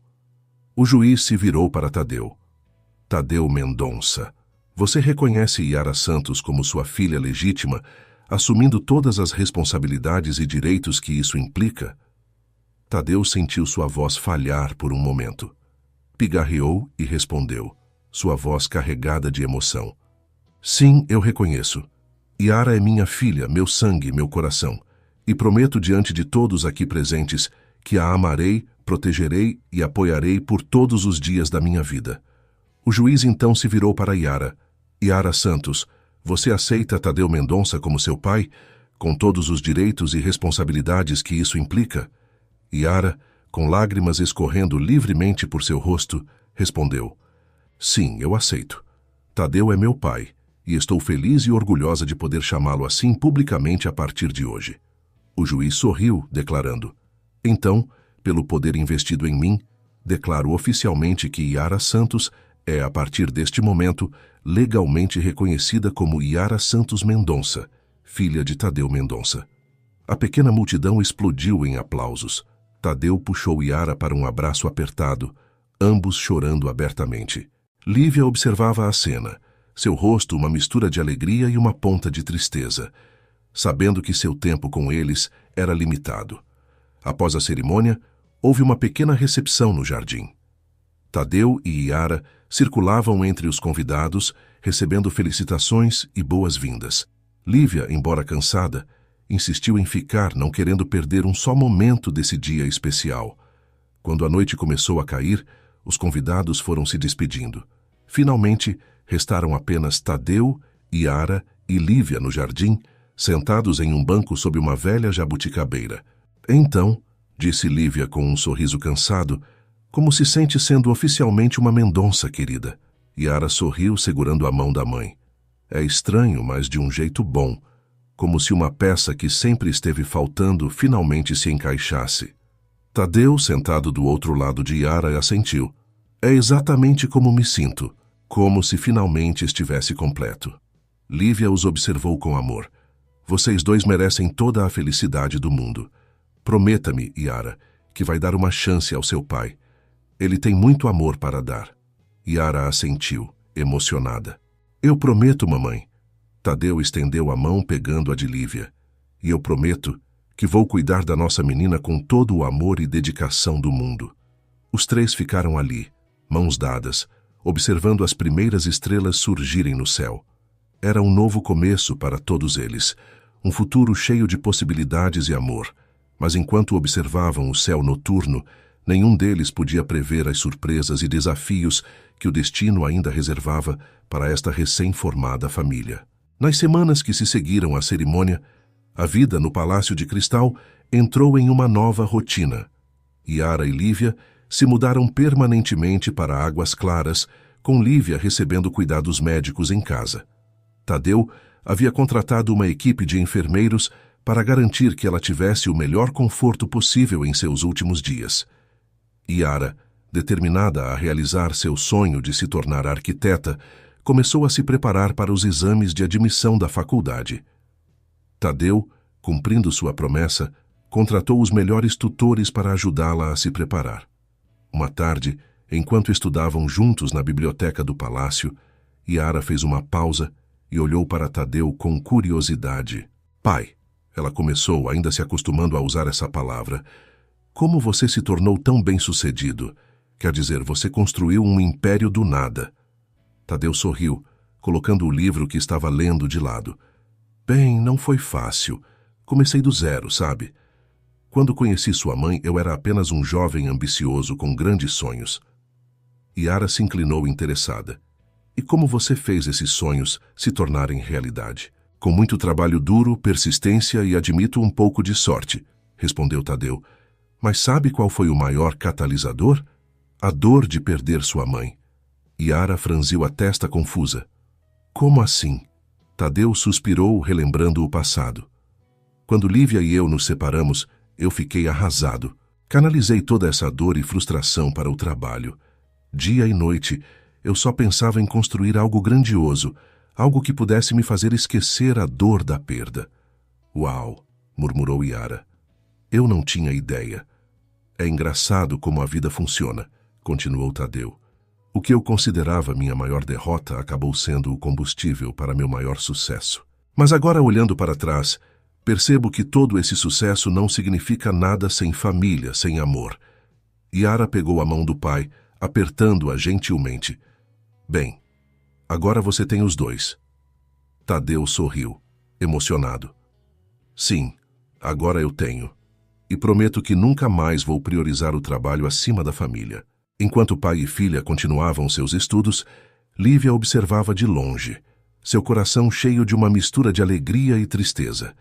Speaker 1: O juiz se virou para Tadeu. Tadeu Mendonça. Você reconhece Yara Santos como sua filha legítima, assumindo todas as responsabilidades e direitos que isso implica? Tadeu sentiu sua voz falhar por um momento. Pigarreou e respondeu, sua voz carregada de emoção. Sim, eu reconheço. Yara é minha filha, meu sangue, meu coração. E prometo diante de todos aqui presentes que a amarei, protegerei e apoiarei por todos os dias da minha vida. O juiz então se virou para Yara. Yara Santos, você aceita Tadeu Mendonça como seu pai, com todos os direitos e responsabilidades que isso implica? Yara, com lágrimas escorrendo livremente por seu rosto, respondeu, sim, eu aceito. Tadeu é meu pai, e estou feliz e orgulhosa de poder chamá-lo assim publicamente a partir de hoje. O juiz sorriu, declarando, então, pelo poder investido em mim, declaro oficialmente que Yara Santos é, a partir deste momento, legalmente reconhecida como Yara Santos Mendonça, filha de Tadeu Mendonça. A pequena multidão explodiu em aplausos. Tadeu puxou Yara para um abraço apertado, ambos chorando abertamente. Lívia observava a cena, seu rosto uma mistura de alegria e uma ponta de tristeza, sabendo que seu tempo com eles era limitado. Após a cerimônia, houve uma pequena recepção no jardim. Tadeu e Yara circulavam entre os convidados, recebendo felicitações e boas-vindas. Lívia, embora cansada, insistiu em ficar, não querendo perder um só momento desse dia especial. Quando a noite começou a cair, os convidados foram se despedindo. Finalmente, restaram apenas Tadeu, Yara e Lívia no jardim, sentados em um banco sob uma velha jabuticabeira. Então, disse Lívia com um sorriso cansado, como se sente sendo oficialmente uma Mendonça, querida. Yara sorriu segurando a mão da mãe. É estranho, mas de um jeito bom, como se uma peça que sempre esteve faltando finalmente se encaixasse. Tadeu, sentado do outro lado de Yara, assentiu. É exatamente como me sinto, como se finalmente estivesse completo. Lívia os observou com amor. Vocês dois merecem toda a felicidade do mundo. Prometa-me, Yara, que vai dar uma chance ao seu pai. Ele tem muito amor para dar. Yara assentiu, emocionada. Eu prometo, mamãe. Tadeu estendeu a mão pegando a de Lívia. E eu prometo que vou cuidar da nossa menina com todo o amor e dedicação do mundo. Os três ficaram ali, mãos dadas, observando as primeiras estrelas surgirem no céu. Era um novo começo para todos eles, um futuro cheio de possibilidades e amor. Mas enquanto observavam o céu noturno, nenhum deles podia prever as surpresas e desafios que o destino ainda reservava para esta recém-formada família. Nas semanas que se seguiram à cerimônia, a vida no Palácio de Cristal entrou em uma nova rotina. Yara e Lívia se mudaram permanentemente para Águas Claras, com Lívia recebendo cuidados médicos em casa. Tadeu havia contratado uma equipe de enfermeiros para garantir que ela tivesse o melhor conforto possível em seus últimos dias. Yara, determinada a realizar seu sonho de se tornar arquiteta, começou a se preparar para os exames de admissão da faculdade. Tadeu, cumprindo sua promessa, contratou os melhores tutores para ajudá-la a se preparar. Uma tarde, enquanto estudavam juntos na biblioteca do palácio, Yara fez uma pausa e olhou para Tadeu com curiosidade. Pai, ela começou, ainda se acostumando a usar essa palavra, como você se tornou tão bem-sucedido? Quer dizer, você construiu um império do nada. Tadeu sorriu, colocando o livro que estava lendo de lado. Bem, não foi fácil. Comecei do zero, sabe? Quando conheci sua mãe, eu era apenas um jovem ambicioso com grandes sonhos. Yara se inclinou interessada. E como você fez esses sonhos se tornarem realidade? Com muito trabalho duro, persistência e, admito, um pouco de sorte, respondeu Tadeu. Mas sabe qual foi o maior catalisador? A dor de perder sua mãe. Yara franziu a testa confusa. Como assim? Tadeu suspirou, relembrando o passado. Quando Lívia e eu nos separamos, eu fiquei arrasado. Canalizei toda essa dor e frustração para o trabalho. Dia e noite, eu só pensava em construir algo grandioso, algo que pudesse me fazer esquecer a dor da perda. Uau, murmurou Yara. Eu não tinha ideia. É engraçado como a vida funciona, continuou Tadeu. O que eu considerava minha maior derrota acabou sendo o combustível para meu maior sucesso. Mas agora, olhando para trás, percebo que todo esse sucesso não significa nada sem família, sem amor. Yara pegou a mão do pai, apertando-a gentilmente. Bem, agora você tem os dois. Tadeu sorriu, emocionado. Sim, agora eu tenho. E prometo que nunca mais vou priorizar o trabalho acima da família. Enquanto pai e filha continuavam seus estudos, Lívia observava de longe, seu coração cheio de uma mistura de alegria e tristeza.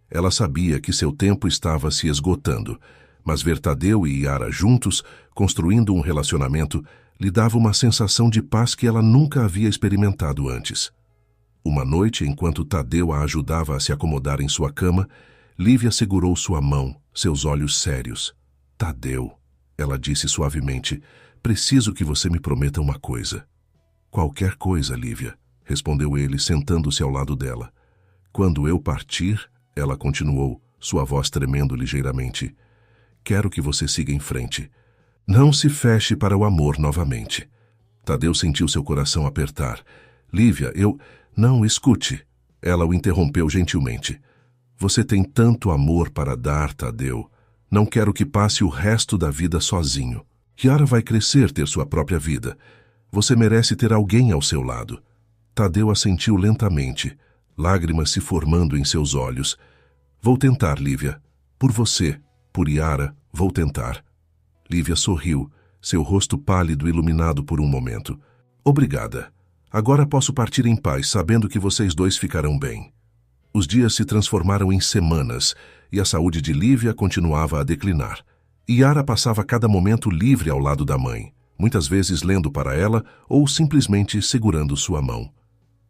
Speaker 1: Ela sabia que seu tempo estava se esgotando, mas ver Tadeu e Yara juntos, construindo um relacionamento, lhe dava uma sensação de paz que ela nunca havia experimentado antes. Uma noite, enquanto Tadeu a ajudava a se acomodar em sua cama, Lívia segurou sua mão, seus olhos sérios. Tadeu, ela disse suavemente, preciso que você me prometa uma coisa. Qualquer coisa, Lívia, respondeu ele, sentando-se ao lado dela. Quando eu partir, ela continuou, sua voz tremendo ligeiramente. Quero que você siga em frente. Não se feche para o amor novamente. Tadeu sentiu seu coração apertar. Lívia, Não, escute. Ela o interrompeu gentilmente. Você tem tanto amor para dar, Tadeu. Não quero que passe o resto da vida sozinho. Yara vai crescer, ter sua própria vida. Você merece ter alguém ao seu lado. Tadeu assentiu lentamente, lágrimas se formando em seus olhos. Vou tentar, Lívia. Por você, por Yara, vou tentar. Lívia sorriu, seu rosto pálido iluminado por um momento. Obrigada. Agora posso partir em paz, sabendo que vocês dois ficarão bem. Os dias se transformaram em semanas, e a saúde de Lívia continuava a declinar. Yara passava cada momento livre ao lado da mãe, muitas vezes lendo para ela ou simplesmente segurando sua mão.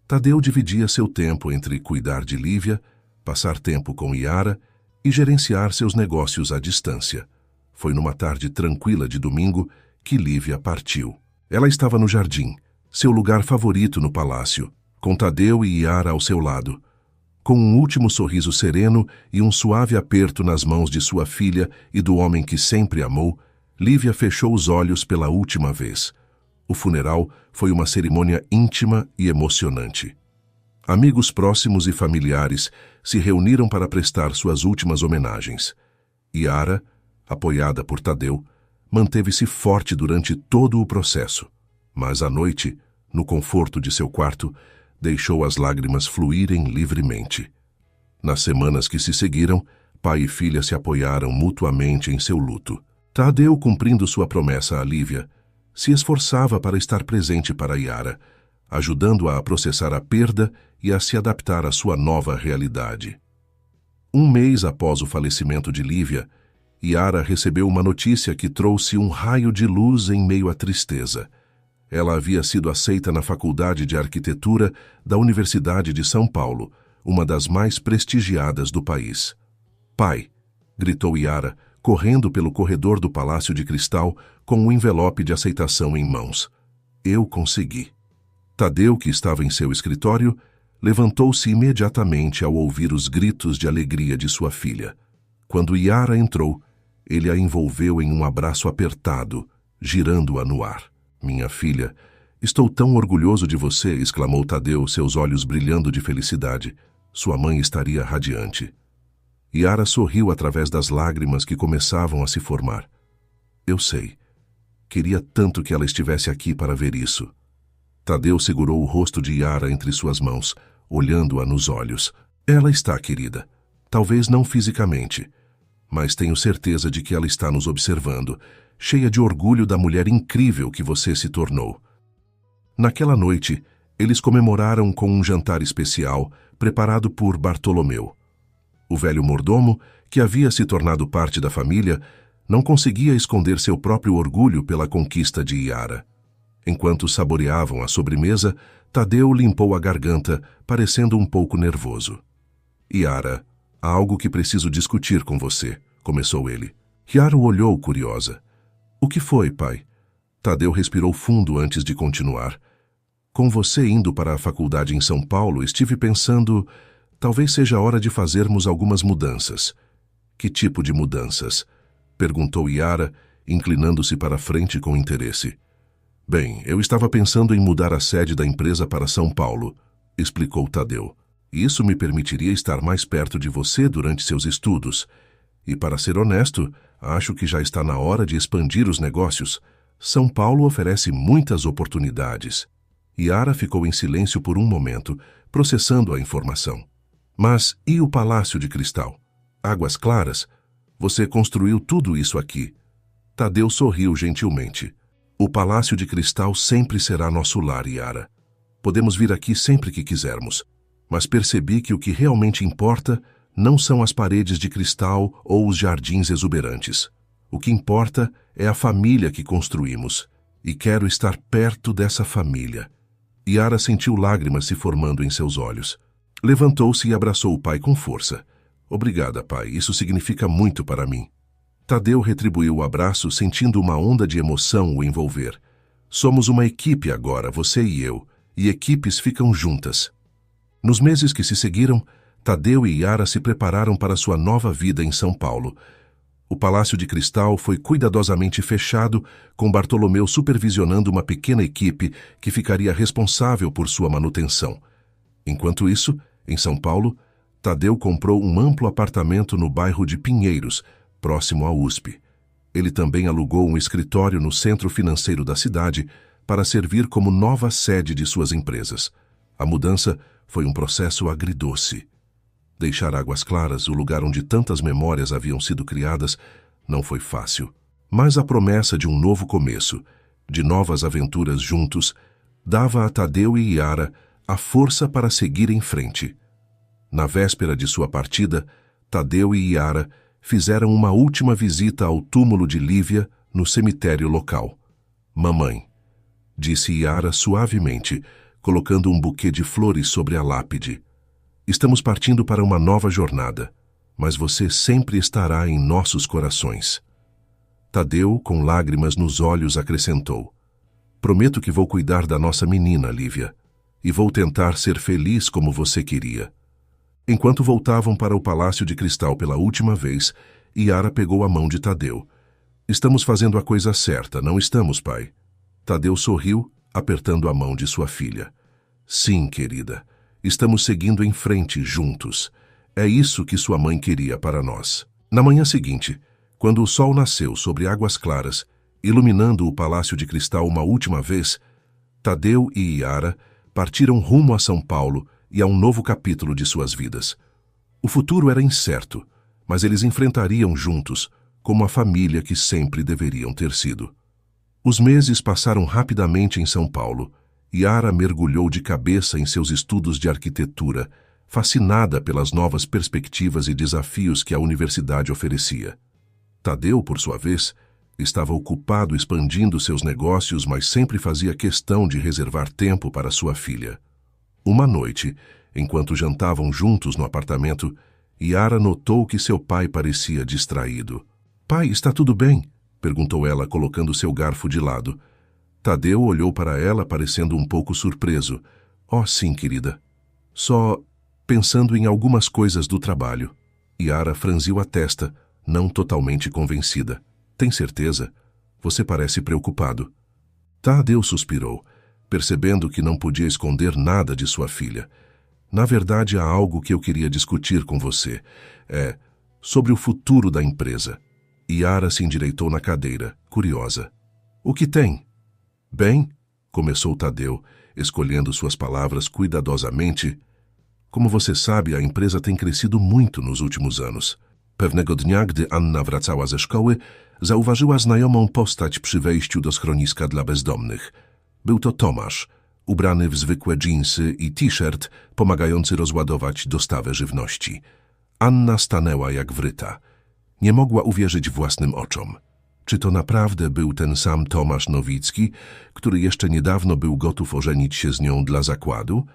Speaker 1: Tadeu dividia seu tempo entre cuidar de Lívia, passar tempo com Yara e gerenciar seus negócios à distância. Foi numa tarde tranquila de domingo que Lívia partiu. Ela estava no jardim, seu lugar favorito no palácio, com Tadeu e Yara ao seu lado. Com um último sorriso sereno e um suave aperto nas mãos de sua filha e do homem que sempre amou, Lívia fechou os olhos pela última vez. O funeral foi uma cerimônia íntima e emocionante. Amigos próximos e familiares se reuniram para prestar suas últimas homenagens. Yara, apoiada por Tadeu, manteve-se forte durante todo o processo, mas à noite, no conforto de seu quarto, deixou as lágrimas fluírem livremente. Nas semanas que se seguiram, pai e filha se apoiaram mutuamente em seu luto. Tadeu, cumprindo sua promessa a Lívia, se esforçava para estar presente para Yara, ajudando-a a processar a perda e a se adaptar à sua nova realidade. Um mês após o falecimento de Lívia, Yara recebeu uma notícia que trouxe um raio de luz em meio à tristeza. Ela havia sido aceita na Faculdade de Arquitetura da Universidade de São Paulo, uma das mais prestigiadas do país. Pai, gritou Yara, correndo pelo corredor do Palácio de Cristal com um envelope de aceitação em mãos. Eu consegui. Tadeu, que estava em seu escritório, levantou-se imediatamente ao ouvir os gritos de alegria de sua filha. Quando Yara entrou, ele a envolveu em um abraço apertado, girando-a no ar. Minha filha, estou tão orgulhoso de você, exclamou Tadeu, seus olhos brilhando de felicidade. Sua mãe estaria radiante. Yara sorriu através das lágrimas que começavam a se formar. Eu sei. Queria tanto que ela estivesse aqui para ver isso. Tadeu segurou o rosto de Yara entre suas mãos, olhando-a nos olhos. Ela está, querida. Talvez não fisicamente, mas tenho certeza de que ela está nos observando, cheia de orgulho da mulher incrível que você se tornou. Naquela noite, eles comemoraram com um jantar especial preparado por Bartolomeu. O velho mordomo, que havia se tornado parte da família, não conseguia esconder seu próprio orgulho pela conquista de Yara. Enquanto saboreavam a sobremesa, Tadeu limpou a garganta, parecendo um pouco nervoso. Yara, há algo que preciso discutir com você, começou ele. Yara o olhou curiosa. O que foi, pai? Tadeu respirou fundo antes de continuar. Com você indo para a faculdade em São Paulo, estive pensando, talvez seja hora de fazermos algumas mudanças. Que tipo de mudanças? Perguntou Yara, inclinando-se para a frente com interesse. Bem, eu estava pensando em mudar a sede da empresa para São Paulo, explicou Tadeu. Isso me permitiria estar mais perto de você durante seus estudos. E, para ser honesto, acho que já está na hora de expandir os negócios. São Paulo oferece muitas oportunidades. Yara ficou em silêncio por um momento, processando a informação. Mas e o Palácio de Cristal? Águas Claras? Você construiu tudo isso aqui. Tadeu sorriu gentilmente. O Palácio de Cristal sempre será nosso lar, Yara. Podemos vir aqui sempre que quisermos. Mas percebi que o que realmente importa não são as paredes de cristal ou os jardins exuberantes. O que importa é a família que construímos. E quero estar perto dessa família. Yara sentiu lágrimas se formando em seus olhos. Levantou-se e abraçou o pai com força. Obrigada, pai. Isso significa muito para mim. Tadeu retribuiu o abraço, sentindo uma onda de emoção o envolver. Somos uma equipe agora, você e eu, e equipes ficam juntas. Nos meses que se seguiram, Tadeu e Yara se prepararam para sua nova vida em São Paulo. O Palácio de Cristal foi cuidadosamente fechado, com Bartolomeu supervisionando uma pequena equipe que ficaria responsável por sua manutenção. Enquanto isso, em São Paulo, Tadeu comprou um amplo apartamento no bairro de Pinheiros, próximo à USP. Ele também alugou um escritório no centro financeiro da cidade para servir como nova sede de suas empresas. A mudança foi um processo agridoce. Deixar Águas Claras, o lugar onde tantas memórias haviam sido criadas, não foi fácil. Mas a promessa de um novo começo, de novas aventuras juntos, dava a Tadeu e Yara a força para seguir em frente. Na véspera de sua partida, Tadeu e Yara fizeram uma última visita ao túmulo de Lívia no cemitério local. Mamãe, disse Yara suavemente, colocando um buquê de flores sobre a lápide. Estamos partindo para uma nova jornada, mas você sempre estará em nossos corações. Tadeu, com lágrimas nos olhos, acrescentou: prometo que vou cuidar da nossa menina, Lívia, e vou tentar ser feliz como você queria. Enquanto voltavam para o Palácio de Cristal pela última vez, Yara pegou a mão de Tadeu. Estamos fazendo a coisa certa, não estamos, pai? Tadeu sorriu, apertando a mão de sua filha. Sim, querida. Estamos seguindo em frente, juntos. É isso que sua mãe queria para nós. Na manhã seguinte, quando o sol nasceu sobre Águas Claras, iluminando o Palácio de Cristal uma última vez, Tadeu e Yara partiram rumo a São Paulo e a um novo capítulo de suas vidas. O futuro era incerto, mas eles enfrentariam juntos, como a família que sempre deveriam ter sido. Os meses passaram rapidamente em São Paulo. Yara mergulhou de cabeça em seus estudos de arquitetura, fascinada pelas novas perspectivas e desafios que a universidade oferecia. Tadeu, por sua vez, estava ocupado expandindo seus negócios, mas sempre fazia questão de reservar tempo para sua filha. Uma noite, enquanto jantavam juntos no apartamento, Yara notou que seu pai parecia distraído. Pai, está tudo bem? Perguntou ela, colocando seu garfo de lado. Tadeu olhou para ela, parecendo um pouco surpreso. Oh, sim, querida. Só pensando em algumas coisas do trabalho. Yara franziu a testa, não totalmente convencida. Tem certeza? Você parece preocupado. Tadeu suspirou, percebendo que não podia esconder nada de sua filha. Na verdade, há algo que eu queria discutir com você. É sobre o futuro da empresa. Yara se endireitou na cadeira, curiosa. O que tem? Bem, começou Tadeu, escolhendo suas palavras cuidadosamente. Como você sabe, a empresa tem crescido muito nos últimos anos. Pewnego dnia, gdy Anna wracała ze szkoły, zauważyła znajomą postać przy wejściu do schroniska dla bezdomnych. Był to Tomasz, ubrany w zwykłe dżinsy i t-shirt, pomagający rozładować dostawę żywności. Anna stanęła jak wryta. Nie mogła uwierzyć własnym oczom. Czy to naprawdę był ten sam Tomasz Nowicki, który jeszcze niedawno był gotów ożenić się z nią dla zakładu?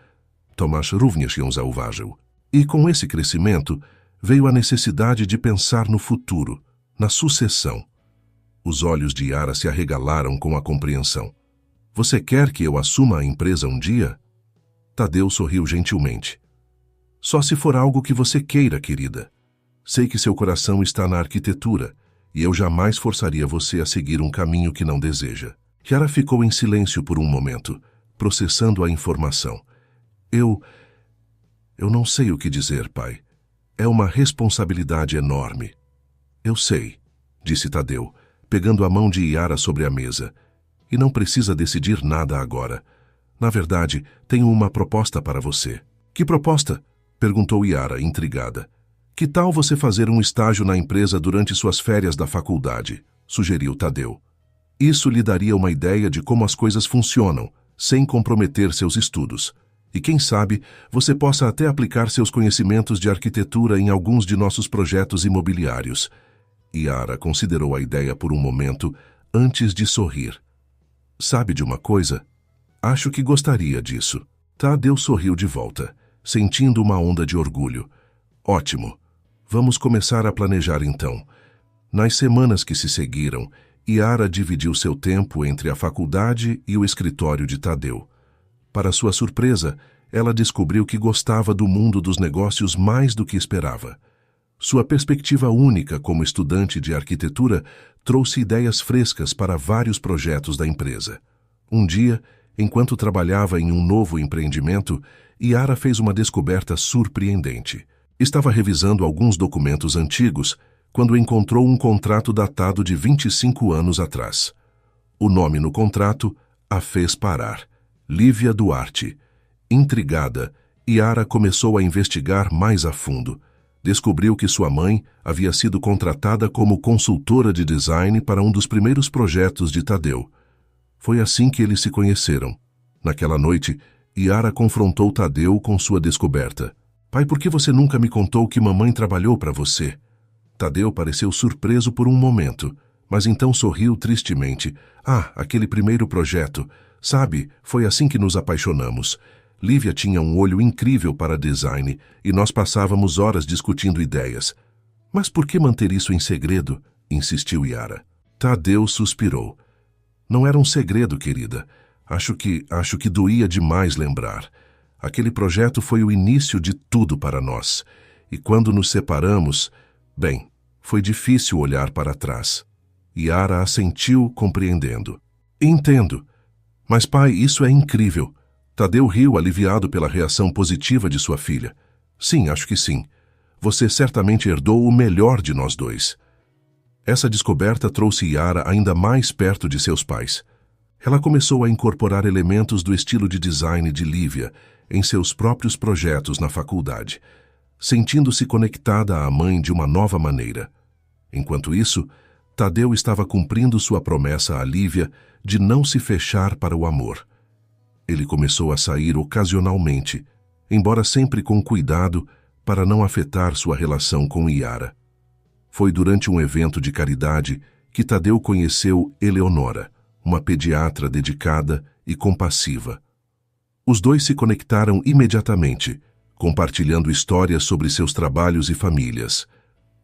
Speaker 1: Tomasz również ją zauważył. E com esse crescimento, veio a necessidade de pensar no futuro, na sucessão. Os olhos de Yara se arregalaram com a compreensão. Você quer que eu assuma a empresa um dia? Tadeu sorriu gentilmente. Só se for algo que você queira, querida. Sei que seu coração está na arquitetura, e eu jamais forçaria você a seguir um caminho que não deseja. Yara ficou em silêncio por um momento, processando a informação. Eu não sei o que dizer, pai. É uma responsabilidade enorme. Eu sei, disse Tadeu, pegando a mão de Yara sobre a mesa. E não precisa decidir nada agora. Na verdade, tenho uma proposta para você. Que proposta? Perguntou Yara, intrigada. Que tal você fazer um estágio na empresa durante suas férias da faculdade? Sugeriu Tadeu. Isso lhe daria uma ideia de como as coisas funcionam, sem comprometer seus estudos. E quem sabe, você possa até aplicar seus conhecimentos de arquitetura em alguns de nossos projetos imobiliários. Yara considerou a ideia por um momento, antes de sorrir. Sabe de uma coisa? Acho que gostaria disso. Tadeu sorriu de volta, sentindo uma onda de orgulho. Ótimo. Vamos começar a planejar então. Nas semanas que se seguiram, Yara dividiu seu tempo entre a faculdade e o escritório de Tadeu. Para sua surpresa, ela descobriu que gostava do mundo dos negócios mais do que esperava. Sua perspectiva única como estudante de arquitetura trouxe ideias frescas para vários projetos da empresa. Um dia, enquanto trabalhava em um novo empreendimento, Yara fez uma descoberta surpreendente. Estava revisando alguns documentos antigos quando encontrou um contrato datado de 25 anos atrás. O nome no contrato a fez parar. Lívia Duarte. Intrigada, Yara começou a investigar mais a fundo. Descobriu que sua mãe havia sido contratada como consultora de design para um dos primeiros projetos de Tadeu. Foi assim que eles se conheceram. Naquela noite, Yara confrontou Tadeu com sua descoberta. Pai, por que você nunca me contou que mamãe trabalhou para você? Tadeu pareceu surpreso por um momento, mas então sorriu tristemente. Aquele primeiro projeto. Sabe, foi assim que nos apaixonamos. Lívia tinha um olho incrível para design e nós passávamos horas discutindo ideias. Mas por que manter isso em segredo? Insistiu Yara. Tadeu suspirou. Não era um segredo, querida. Acho que doía demais lembrar. Aquele projeto foi o início de tudo para nós. E quando nos separamos, foi difícil olhar para trás. Yara assentiu, compreendendo. Entendo. Mas, pai, isso é incrível. Tadeu riu, aliviado pela reação positiva de sua filha. Sim, acho que sim. Você certamente herdou o melhor de nós dois. Essa descoberta trouxe Yara ainda mais perto de seus pais. Ela começou a incorporar elementos do estilo de design de Lívia em seus próprios projetos na faculdade, sentindo-se conectada à mãe de uma nova maneira. Enquanto isso, Tadeu estava cumprindo sua promessa a Lívia de não se fechar para o amor. Ele começou a sair ocasionalmente, embora sempre com cuidado para não afetar sua relação com Yara. Foi durante um evento de caridade que Tadeu conheceu Eleonora, uma pediatra dedicada e compassiva. Os dois se conectaram imediatamente, compartilhando histórias sobre seus trabalhos e famílias.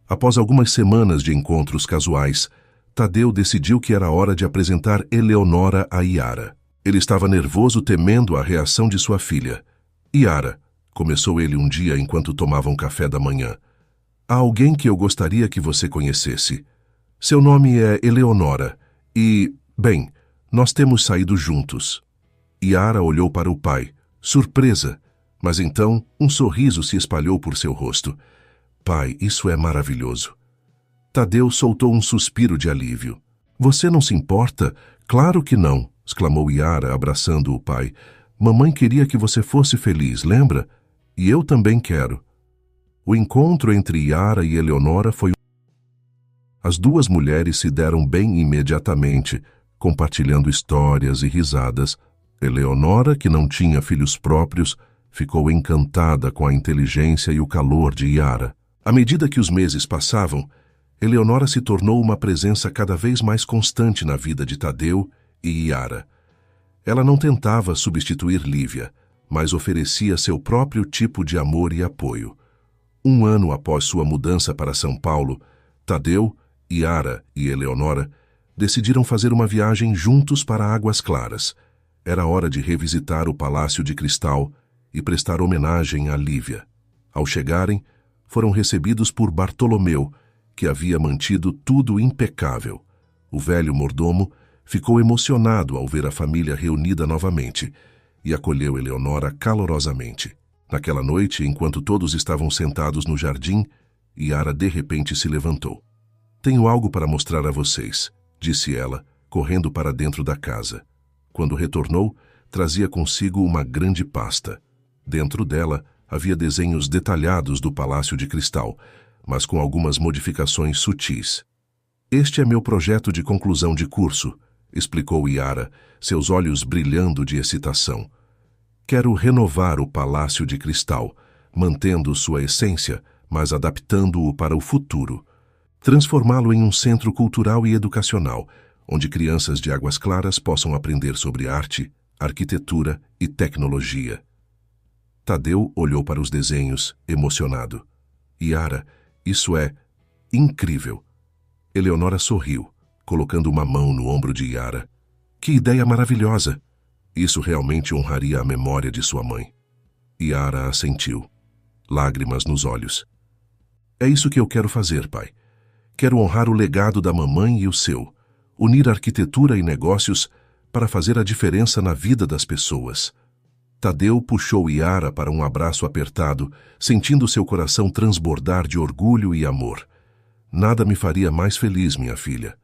Speaker 1: Após algumas semanas de encontros casuais, Tadeu decidiu que era hora de apresentar Eleonora a Yara. Ele estava nervoso, temendo a reação de sua filha. Yara, começou ele um dia enquanto tomavam café da manhã. Há alguém que eu gostaria que você conhecesse. Seu nome é Eleonora e, nós temos saído juntos. Yara olhou para o pai, surpresa, mas então um sorriso se espalhou por seu rosto. Pai, isso é maravilhoso. Tadeu soltou um suspiro de alívio. Você não se importa? Claro que não, exclamou Yara, abraçando o pai. Mamãe queria que você fosse feliz, lembra? E eu também quero. O encontro entre Yara e Eleonora foi As duas mulheres se deram bem imediatamente, compartilhando histórias e risadas. Eleonora, que não tinha filhos próprios, ficou encantada com a inteligência e o calor de Yara. À medida que os meses passavam, Eleonora se tornou uma presença cada vez mais constante na vida de Tadeu e Yara. Ela não tentava substituir Lívia, mas oferecia seu próprio tipo de amor e apoio. Um ano após sua mudança para São Paulo, Tadeu, Yara e Eleonora decidiram fazer uma viagem juntos para Águas Claras. Era hora de revisitar o Palácio de Cristal e prestar homenagem a Lívia. Ao chegarem, foram recebidos por Bartolomeu, que havia mantido tudo impecável. O velho mordomo ficou emocionado ao ver a família reunida novamente e acolheu Eleonora calorosamente. Naquela noite, enquanto todos estavam sentados no jardim, Yara de repente se levantou. "Tenho algo para mostrar a vocês", disse ela, correndo para dentro da casa. Quando retornou, trazia consigo uma grande pasta. Dentro dela havia desenhos detalhados do Palácio de Cristal, mas com algumas modificações sutis. "Este é meu projeto de conclusão de curso", explicou Yara, seus olhos brilhando de excitação. "Quero renovar o Palácio de Cristal, mantendo sua essência, mas adaptando-o para o futuro. Transformá-lo em um centro cultural e educacional, onde crianças de Águas Claras possam aprender sobre arte, arquitetura e tecnologia." Tadeu olhou para os desenhos, emocionado. "Yara, isso é incrível." Eleonora sorriu, colocando uma mão no ombro de Yara. "Que ideia maravilhosa! Isso realmente honraria a memória de sua mãe." Yara assentiu, lágrimas nos olhos. "É isso que eu quero fazer, pai. Quero honrar o legado da mamãe e o seu, unir arquitetura e negócios para fazer a diferença na vida das pessoas." Tadeu puxou Yara para um abraço apertado, sentindo seu coração transbordar de orgulho e amor. "Nada me faria mais feliz, minha filha."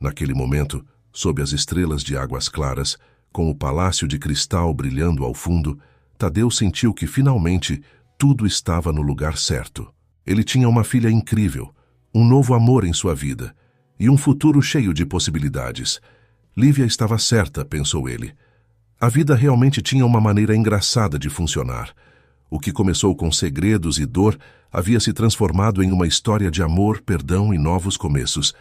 Speaker 1: Naquele momento, sob as estrelas de Águas Claras, com o Palácio de Cristal brilhando ao fundo, Tadeu sentiu que finalmente tudo estava no lugar certo. Ele tinha uma filha incrível, um novo amor em sua vida e um futuro cheio de possibilidades. Lívia estava certa, pensou ele. A vida realmente tinha uma maneira engraçada de funcionar. O que começou com segredos e dor havia se transformado em uma história de amor, perdão e novos começos.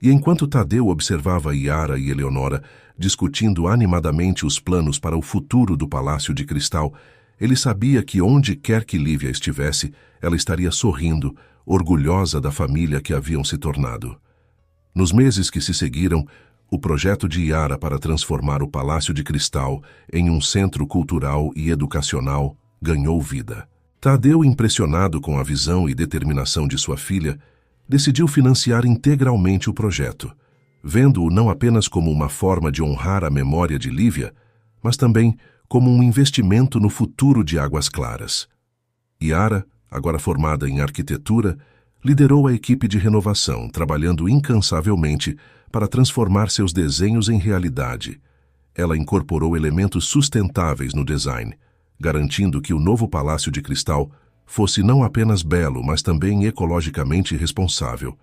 Speaker 1: E enquanto Tadeu observava Yara e Eleonora discutindo animadamente os planos para o futuro do Palácio de Cristal, ele sabia que onde quer que Lívia estivesse, ela estaria sorrindo, orgulhosa da família que haviam se tornado. Nos meses que se seguiram, o projeto de Yara para transformar o Palácio de Cristal em um centro cultural e educacional ganhou vida. Tadeu, impressionado com a visão e determinação de sua filha, decidiu financiar integralmente o projeto, vendo-o não apenas como uma forma de honrar a memória de Lívia, mas também como um investimento no futuro de Águas Claras. Yara, agora formada em arquitetura, liderou a equipe de renovação, trabalhando incansavelmente para transformar seus desenhos em realidade. Ela incorporou elementos sustentáveis no design, garantindo que o novo Palácio de Cristal fosse não apenas belo, mas também ecologicamente responsável.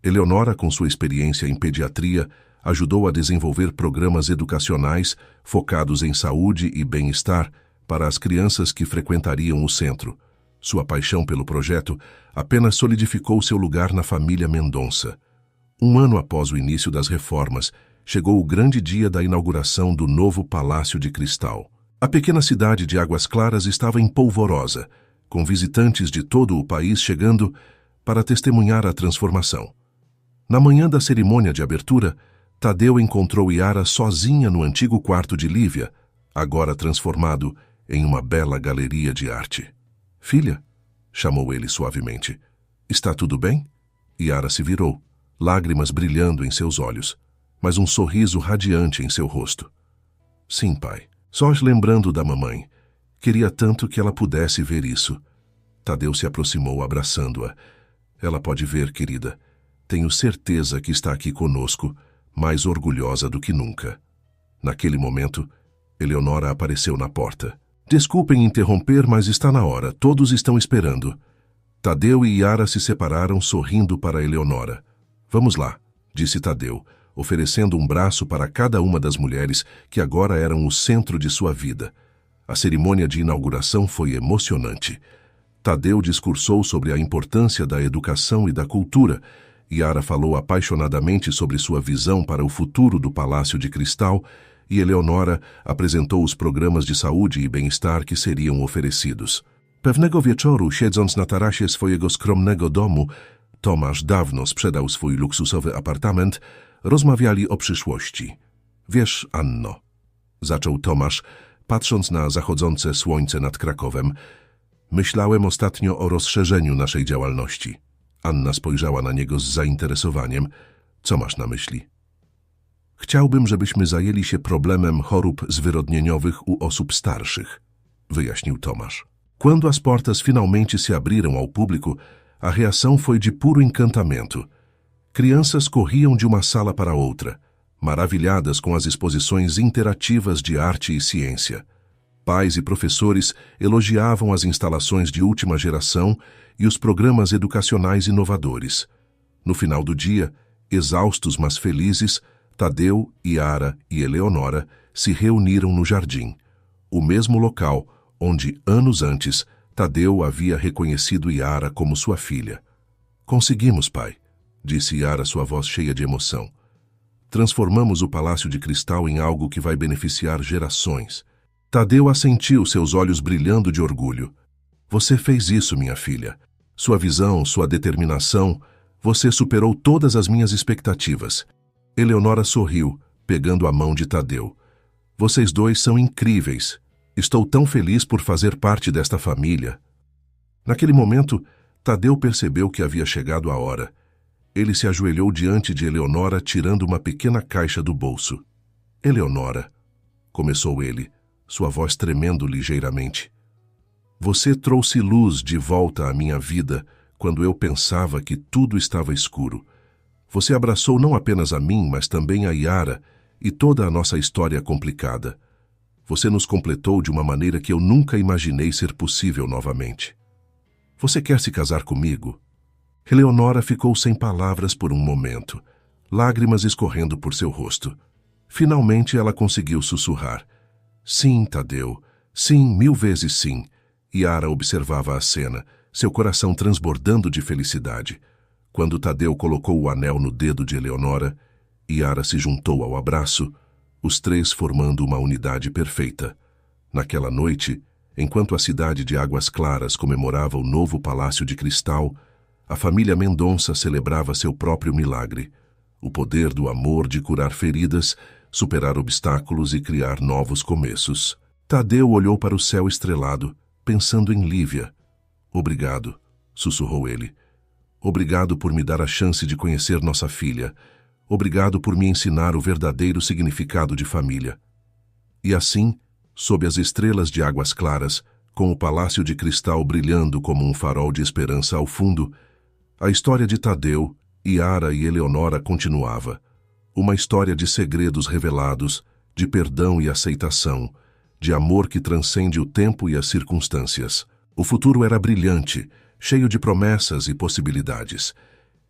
Speaker 1: Eleonora, com sua experiência em pediatria, ajudou a desenvolver programas educacionais focados em saúde e bem-estar para as crianças que frequentariam o centro. Sua paixão pelo projeto apenas solidificou seu lugar na família Mendonça. Um ano após o início das reformas, chegou o grande dia da inauguração do novo Palácio de Cristal. A pequena cidade de Águas Claras estava em polvorosa, com visitantes de todo o país chegando para testemunhar a transformação. Na manhã da cerimônia de abertura, Tadeu encontrou Yara sozinha no antigo quarto de Lívia, agora transformado em uma bela galeria de arte. "Filha", chamou ele suavemente. "Está tudo bem?" Yara se virou, lágrimas brilhando em seus olhos, mas um sorriso radiante em seu rosto. "Sim, pai. Só lembrando da mamãe. Queria tanto que ela pudesse ver isso." Tadeu se aproximou, abraçando-a. "Ela pode ver, querida. Tenho certeza que está aqui conosco, mais orgulhosa do que nunca." Naquele momento, Eleonora apareceu na porta. "Desculpem interromper, mas está na hora. Todos estão esperando." Tadeu e Yara se separaram, sorrindo para Eleonora. "Vamos lá", disse Tadeu, oferecendo um braço para cada uma das mulheres que agora eram o centro de sua vida. A cerimônia de inauguração foi emocionante. Tadeu discursou sobre a importância da educação e da cultura. Yara falou apaixonadamente sobre sua visão para o futuro do Palácio de Cristal e Eleonora apresentou os programas de saúde e bem-estar que seriam oferecidos. Pewnego wieczoru, siedząc na tarasie swojego skromnego domu, Tomasz dawno sprzedał swój luksusowy apartament, rozmawiali o przyszłości. "Wiesz, Anno", zaczął Tomasz, patrząc na zachodzące słońce nad Krakowem, "myślałem ostatnio o rozszerzeniu naszej działalności." Anna spojrzała na niego z zainteresowaniem. "Co masz na myśli?" Chciałbym, żebyśmy zajęli się problemem chorób zwyrodnieniowych u osób starszych, wyjaśnił Tomasz. Quando as portas finalmente se abriram ao público, a reação foi de puro encantamento. Crianças corriam de uma sala para outra, maravilhadas com as exposições interativas de arte e ciência. Pais e professores elogiavam as instalações de última geração e os programas educacionais inovadores. No final do dia, exaustos mas felizes, Tadeu, Yara e Eleonora se reuniram no jardim, o mesmo local onde, anos antes, Tadeu havia reconhecido Yara como sua filha. Conseguimos, pai, disse Yara, sua voz cheia de emoção. Transformamos o Palácio de Cristal em algo que vai beneficiar gerações. Tadeu assentiu, seus olhos brilhando de orgulho. Você fez isso, minha filha. Sua visão, sua determinação, você superou todas as minhas expectativas. Eleonora sorriu, pegando a mão de Tadeu. Vocês dois são incríveis. Estou tão feliz por fazer parte desta família. Naquele momento, Tadeu percebeu que havia chegado a hora. Ele se ajoelhou diante de Eleonora, tirando uma pequena caixa do bolso. Eleonora, começou ele, sua voz tremendo ligeiramente. Você trouxe luz de volta à minha vida quando eu pensava que tudo estava escuro. Você abraçou não apenas a mim, mas também a Yara e toda a nossa história complicada. Você nos completou de uma maneira que eu nunca imaginei ser possível novamente. Você quer se casar comigo? Eleonora ficou sem palavras por um momento, lágrimas escorrendo por seu rosto. Finalmente ela conseguiu sussurrar. Sim, Tadeu. Sim, 1000 vezes sim. Yara observava a cena, seu coração transbordando de felicidade. Quando Tadeu colocou o anel no dedo de Eleonora, Yara se juntou ao abraço, os três formando uma unidade perfeita. Naquela noite, enquanto a cidade de Águas Claras comemorava o novo Palácio de Cristal, a família Mendonça celebrava seu próprio milagre, o poder do amor de curar feridas, superar obstáculos e criar novos começos. Tadeu olhou para o céu estrelado, pensando em Lívia. Obrigado, sussurrou ele. Obrigado por me dar a chance de conhecer nossa filha. Obrigado por me ensinar o verdadeiro significado de família. E assim, sob as estrelas de Águas Claras, com o Palácio de Cristal brilhando como um farol de esperança ao fundo, a história de Tadeu, Yara e Eleonora continuava. Uma história de segredos revelados, de perdão e aceitação, de amor que transcende o tempo e as circunstâncias. O futuro era brilhante, cheio de promessas e possibilidades.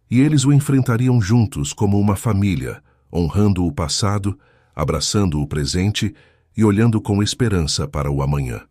Speaker 1: E eles o enfrentariam juntos como uma família, honrando o passado, abraçando o presente e olhando com esperança para o amanhã.